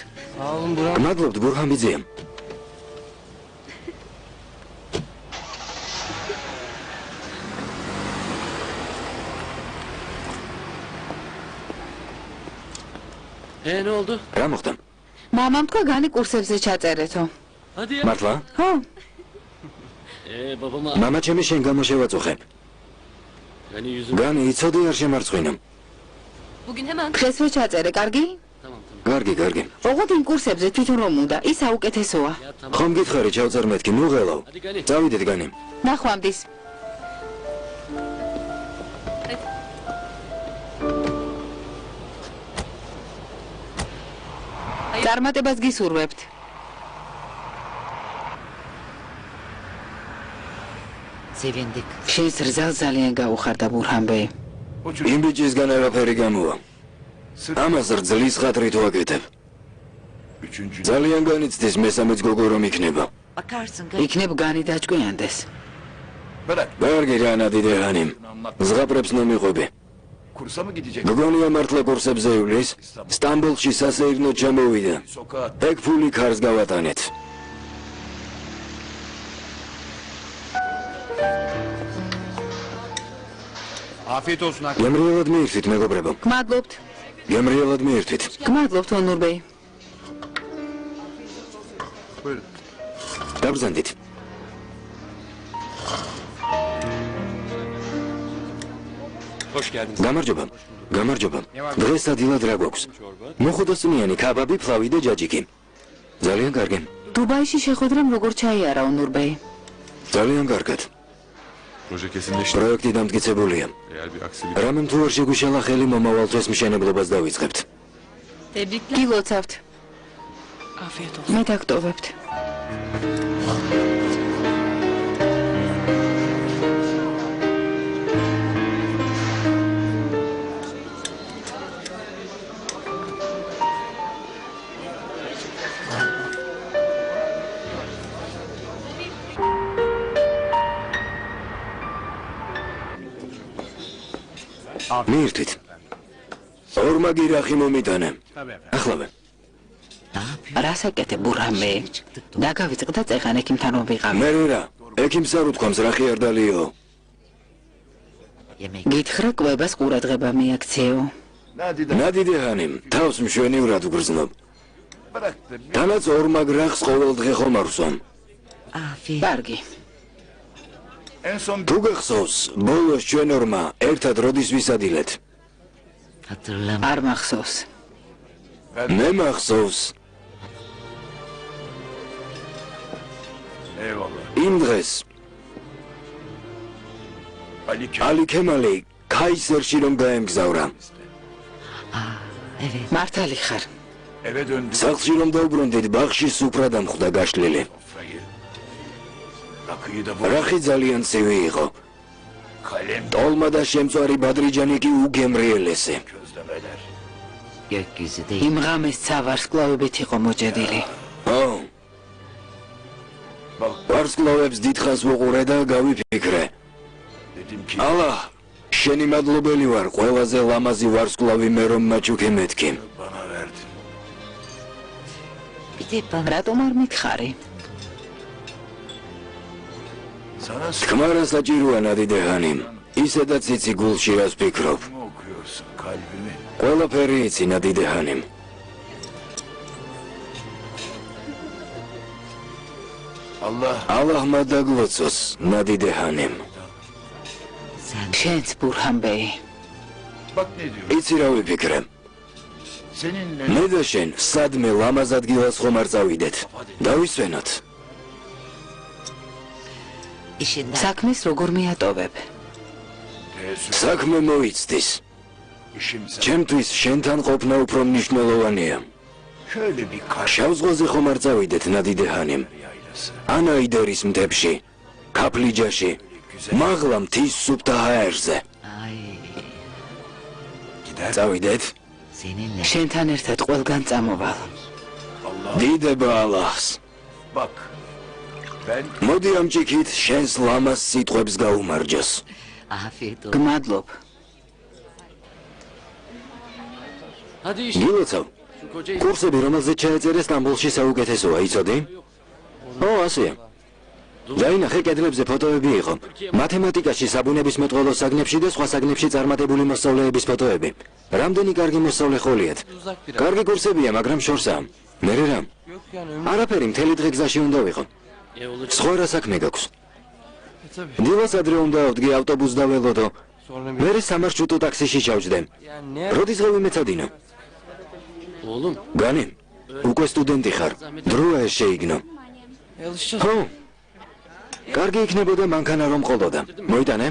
Speaker 2: გმადლობთ, ბურჰამიძიამ.
Speaker 11: Ne oldu?
Speaker 2: რა მოხდა?
Speaker 4: მამამ თქვა განი კურსებზე ჩაწერეთო.
Speaker 11: Hadi ya.
Speaker 2: მართლა?
Speaker 4: ხო?
Speaker 11: Babama.
Speaker 2: მამა ჩემი შენ გამოშევაწუხებ.
Speaker 11: Yani yüzüm.
Speaker 2: განი იცოდი არ შემარცხვინო.
Speaker 1: Bugün hemen
Speaker 4: დღესვე ჩაწერე, კარგი?
Speaker 2: კარგი, კარგი.
Speaker 4: ოღონდ იმ კურსებზე თვითონ რომ უნდა, ის აუკეთესოა.
Speaker 2: ხომ გითხარი ჩავწერ მეთქი, ნუ ღელავ. წავიდეთ განი.
Speaker 4: ნახვამდის. წარმატებას გისურვებთ.
Speaker 14: Sevindik.
Speaker 4: შენს რძალს ძალიან გაუხარდა ბურჰანბეი.
Speaker 2: იმ ბიჭისგან არაფერი გამოვა. ამას რძლის ხათრით ვაკეთებ. ძალიან განიცდის მესამეც გოგო რომ იქნება.
Speaker 4: იქნებ განი დაჭკვიანდეს.
Speaker 2: კარგი რა ნადიდე ჰანიმ. ზღაპრებს ნომიყვები.
Speaker 7: Kursa mı gidecek?
Speaker 2: გგონია მართლა კურსებზე ივლის? სტამბოლში სასეირნო ჩამოვიდა. ეგ ფული ქარს გავატანეთ.
Speaker 5: Afiyet olsun.
Speaker 2: გემრიელად მიირთვით მეგობრებო.
Speaker 4: გმადლობთ.
Speaker 2: გემრიელად მიირთვით.
Speaker 4: გმადლობთ ონურბეი.
Speaker 5: Buyurun.
Speaker 2: დაბრძანდით.
Speaker 11: Hoş geldiniz.
Speaker 2: გამარჯობა. გამარჯობა. დღეს ადილად რა გვაქვს? მოხუდოსნიანი კაბაბი, ფლავი და ჯაჯიკი. ძალიან კარგი.
Speaker 4: დუბაიში შეხვედრამ როგორ ჩაიარა ონურბეი?
Speaker 2: ძალიან კარგად.
Speaker 5: Proje kesinleşti.
Speaker 2: პროექტი დამტკიცებულია.
Speaker 5: Eğer bir aksilik
Speaker 2: რამე თუ არ შეგუშალა ხელი მომავალ დღეს მშენებლობას დავიწყებთ.
Speaker 4: გილოცავთ. მე დაგტოვებთ.
Speaker 2: მიირთვით. ორმაგი რახი მომიტანა. ახლავე.
Speaker 4: რას აკეთე ბურჰანბეი? დაგავიწყდა წეღან ექიმთან რომ ვიყავი.
Speaker 2: მე რა, ექიმს არ უთქვამს რახი არ დალიო.
Speaker 4: გითხრა კვებას ყურადღება მიაქცეო.
Speaker 2: ნადიდე ჰანიმ, თავს მშვენივრად ვგრძნობ. თანაც ორმაგ რახს ყოველ დღე ხომ არ ვსვამ.
Speaker 4: კარგი.
Speaker 2: თუ გახსოვს, ბოლოს ჩვენ ორმა ერთად როდის ვისადილეთ?
Speaker 4: არ მახსოვს.
Speaker 2: მე მახსოვს. იმ დღეს ალი ქემალი კაისერში რომ გაემგზავრა.
Speaker 4: მართალი ხარ.
Speaker 2: სახლში რომ დაუბრუნდით, ბაღში სუფრა დამხვდა გაშლილი. რახი ძალიან ცივი იყო. ტოლმა და შემწვარი ბადრიჯანი კი უგემრიელესე.
Speaker 4: იმ ღამეს ცავარსკვლავებით იყო მოჭედილი.
Speaker 2: ო. ვარსკვლავებს დიდხანს ვუყურე და გავიფიქრე. ალაჰ, შენი მადლობელი ვარ, ყველაზე ლამაზი ვარსკვლავი მე რომ მაჩუქე მეთქი.
Speaker 4: რატომ არ მითხარი?
Speaker 2: თქმა რა საჭიროა ნადიდე ჰანიმ. ისედაც იცი გულში რას ფიქრობ. ყველაფერი იცი ნადიდე ჰანიმ. ალაჰმა დაგლოცოს ნადიდე ჰანიმ.
Speaker 4: შენც ბურჰანბეი.
Speaker 2: იცი რა ვიფიქრე? მე და შენ სადმე ლამაზ ადგილას ხომ არ წავიდეთ. დავისვენოთ.
Speaker 4: საქმეს როგორ მიატოვებ?
Speaker 2: საქმე მოიცდის. ჩემთვის შენთან ყოფნა უფრო მნიშვნელოვანია. შავ ზღვაზე ხომ არ წავიდეთ ნადიდე ჰანიმ? ანაიდერის მთებში, კაფლიჯაში, მაღლა მთის სუფთა ჰაერზე. წავიდეთ?
Speaker 4: შენთან ერთად ყველგან წამოვალ.
Speaker 2: დიდება ალაჰს. მოდი ამ ჭიქით შენს ლამაზ სიტყვებს გაუმარჯოს.
Speaker 4: გმადლობ.
Speaker 2: გილოცავ. კურსები, რომელზეც ჩაეწერე სტამბოლში საუკეთესოა, იცოდი? ო, ასეა. დაინახე კედლებზე ფოტოები იყო. მათემატიკაში, საბუნებისმეტყველო საგნებში და სხვა საგნებში წარმატებული მოსწავლეების ფოტოები. რამდენი კარგი მოსწავლე ხოლიათ. კარგი კურსებია, მაგრამ შორსაა. მერე რა? არაფერი, მთელი დღე გზაში უნდა ვიყო. სხვა რა საქმე გაქვს? დილას ადრე უნდა ავდგე ავტობუსს დაველოდო. მერე სამარშრუტო ტაქსიში ჩავჯდე. როდის გავიმეცადინო?
Speaker 11: Oğlum.
Speaker 2: განი, უკვე სტუდენტი ხარ. დროა ეს შეიგნო. ხო. კარგი იქნებოდა მანქანა რომ ყოლოდა. მოიტანე?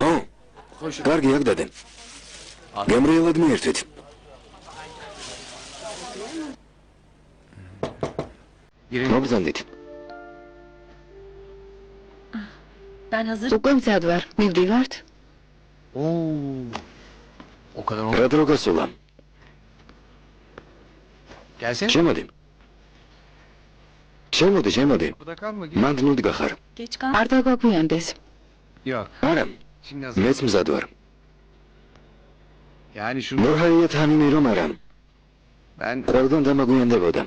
Speaker 2: ხო. კარგი აქ დადე. გემრიელად მიერთვით. მოგზანდით.
Speaker 1: Ben hazır.
Speaker 4: უკვე მზად ვარ. მივდივართ?
Speaker 2: რა დრო გასულა? შემოდი. შემოდი. მანდ ნუდი გახარ.
Speaker 4: არ დაგაგვიანდეს.
Speaker 2: არა. მეც მზად ვარ. ნურჰაიათ ჰანიმი რომ არა. ყველგან დამაგვიანდებოდა.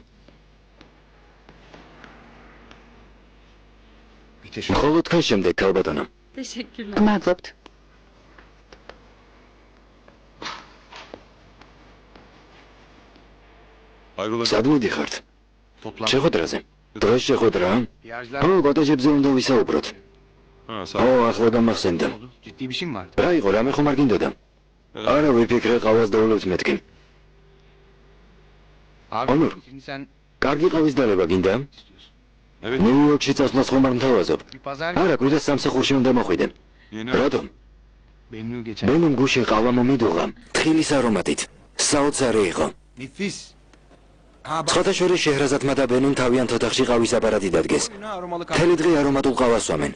Speaker 2: ხოლო თქვენ შემდეგ ქალბატონო.
Speaker 1: Teşekkürler.
Speaker 4: მადლობთ.
Speaker 2: სად მიდიხართ? შეხვედრაზე. დღეს შეხვედრა? ხო, კოტეჯებზე უნდა ვისაუბროთ. ხო, ახლა გამახსენდა. რა იყო, რამე ხომ არ გინდოდა? არა, ვიფიქრე ყავას დავლევთ მეთქი. ონურ, კარგი ყავის დალება გინდა? ნიუ-იორკში წასვლას ხომ არ მთავაზობ? არა, კვირას სამსახურში უნდა მოხვიდე. რატომ? ბენუმ გუში ყავა მომიდუღა, თხილის არომატით. საოცარი იყო. სხვათა შორის შეჰრაზადმა და ბენუმ თავიანთ ოთახში ყავის აპარატი დადგეს. მთელი დღე არომატულ ყავას სვამენ.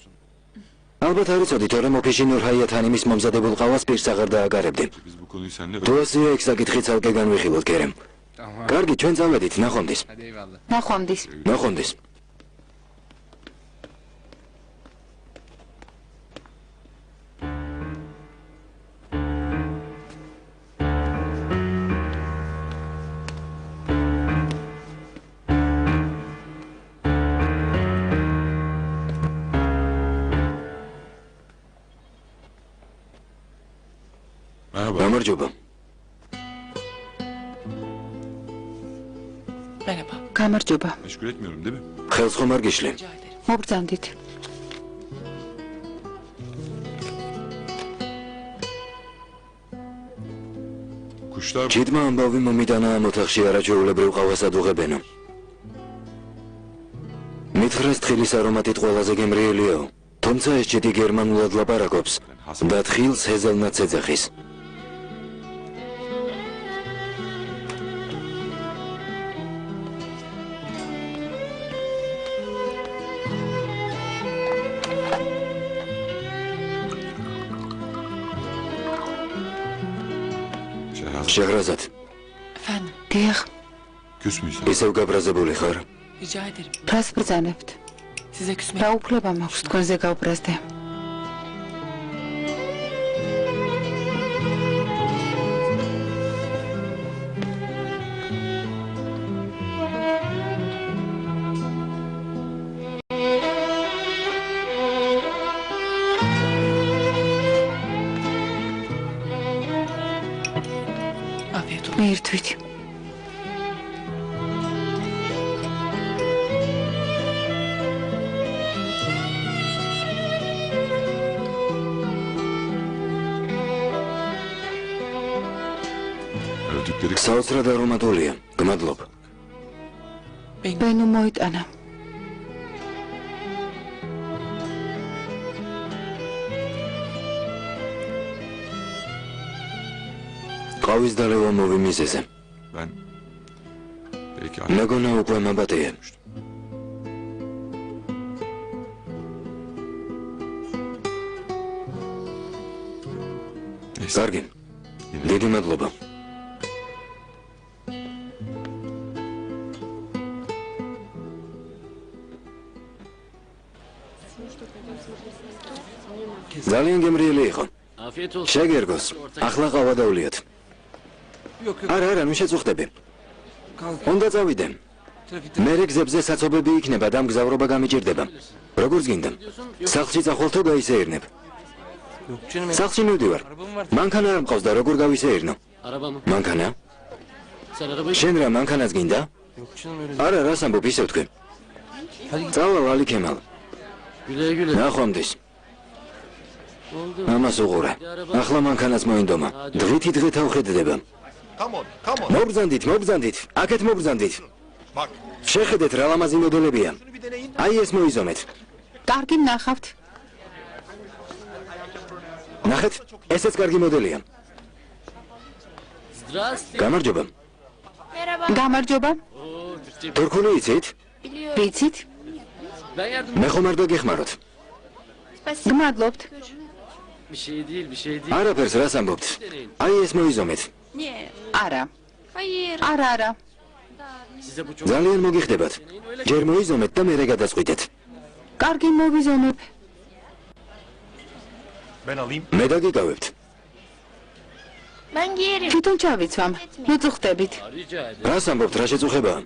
Speaker 2: ალბათ არ იცოდით, რომ ოფისში ნურჰაიათ ჰანიმის მომზადებულ ყავას პირს აღარ დააგარებდი. თუ ასეა, ეგ საკითხი ცალკე განვიხილოთ, კერემ. კარგი, ჩვენ წავედით, ნახვამდის. ნახვამდის. გამარჯობა.
Speaker 4: გამარჯობა.
Speaker 5: Meşgul etmiyorum değil mi?
Speaker 2: ხელს ხომ არ გიშლი?
Speaker 4: მოგბრძანდით.
Speaker 5: Kuşlar
Speaker 2: ჭიდმა ამბავი მომიტანა ამ ოთახში არაჩვეულებრივ ყავას ადუღებენო. მითხრეს თხილის არომატით ყველაზე გემრიელიაო, თუმცა ეს ჭიდი გერმანულად ლაპარაკობს და თხილს ჰეზელნატს ეძახის. შეჰრაზად.
Speaker 8: Efendim.
Speaker 4: დიახ.
Speaker 5: küs müyüz?
Speaker 2: ისევ გაბრაზებული ხარ?
Speaker 8: Rica ederim.
Speaker 4: რას ბრძანებთ?
Speaker 8: Size küsmek.
Speaker 4: რა უფლება მაქვს თქვენზე გავბრაზდე?
Speaker 8: Afiyet olsun.
Speaker 4: მიირთვით.
Speaker 2: საოცრად არომატულია. გმადლობ.
Speaker 4: ბენუ მოიტანა.
Speaker 2: ყავის დალევა მოვიმიზეზე.
Speaker 5: Ben belki
Speaker 2: მეგონა უკვე მაბატია. კარგი. დიდი მადლობა. ძალიან გემრიელი იყო.
Speaker 11: Afiyet olsun.
Speaker 2: შეგერგოს. ახლა ყავა დავლიოთ. არა, ნუ შეწუხდები. უნდა წავიდე. მერე გზებზე საცობები იქნება და მგზავრობა გამიჭირდება. როგორც გინდა. სახლში წახვალ თუ გაისეირნებ. სახლში მივდივარ. მანქანა არ მყავს და როგორ გავისეირნო?
Speaker 11: Arabamı.
Speaker 2: მანქანა?
Speaker 11: Sen arabayı...
Speaker 2: შენ რა მანქანას გინდა? არა, რას ამბობ ისევ თქვი. წავალ ალი ქემალ.
Speaker 11: Güle güle.
Speaker 2: ნახვამდის.
Speaker 11: Oldu.
Speaker 2: ამას უყურე. ახლა მანქანას მოინდომა. დღითი დღე თავხედდება.
Speaker 12: Come on, come on.
Speaker 2: მობრძანდით. აქეთ მობრძანდით.
Speaker 12: Bak.
Speaker 2: შეხედეთ რა ლამაზი მოდელებია. აი ეს მოიზომეთ.
Speaker 4: კარგი ნახავთ.
Speaker 2: ნახეთ, ესეც კარგი მოდელია.
Speaker 11: Здравствуйте.
Speaker 2: გამარჯობა.
Speaker 4: გამარჯობა.
Speaker 2: თურქული იცით?
Speaker 4: ვიცით?
Speaker 11: Ben yardım...
Speaker 2: მე ხომ არ დაგეხმაროთ.
Speaker 4: გმადლობთ.
Speaker 11: Bir şey değil, bir şey değil.
Speaker 2: არაფერს რას ამბობთ? აი ეს მოიზომეთ.
Speaker 4: არა. არა.
Speaker 11: Size bu çok...
Speaker 2: ძალიან მოგიხდებათ. ჯერ მოიზომეთ და მერე გადაწყვიტეთ.
Speaker 4: კარგი მოვიზომებ.
Speaker 12: Ben alayım.
Speaker 2: მე დაგიკავებთ.
Speaker 10: Ben giyerim.
Speaker 4: თვითონ ჩავიცვამ. მოწუხდებით.
Speaker 11: Rica ederim.
Speaker 2: რას ამბობთ, რა შეწუხებაა?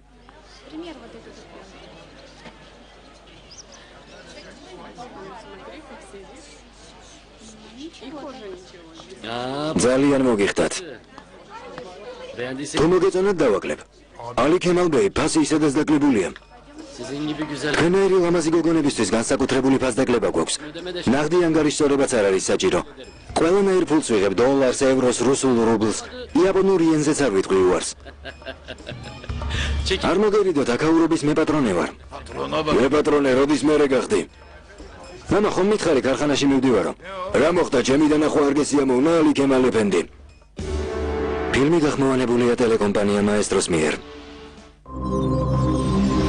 Speaker 11: Aa,
Speaker 2: ძალიან მოგიხდათ.
Speaker 11: beğendiyse
Speaker 2: თუ მოგეწონათ დავაკლებ. ალი ქემალ ბეი ფასი ისედაც დაკლებულია.
Speaker 11: sizin gibi güzel...
Speaker 2: თქვენაირი ლამაზი გოგონებისთვის განსაკუთრებული ფასდაკლება გვაქვს. ნაღდი ანგარის სწორებაც არ არის საჭირო. ყველანაირ ფულს ვიღებ დოლარს, ევროს, რუსულ რუბლს. იაპონურ იენზეც არ ვიტყვი უარს. არ მოგერიდოთ, აქაურობის მე პატრონე ვარ. მე პატრონე, როდის მერე გახდი? მამა, ხომ მითხარი ქარხანაში მივდივარო. რა მოხდა, ჩემი დანახვა არ გესიამოვნა ალი ქემალ ეფენდი. ფილმი გახმოვანებულია ტელეკომპანია მაესტროს მიერ.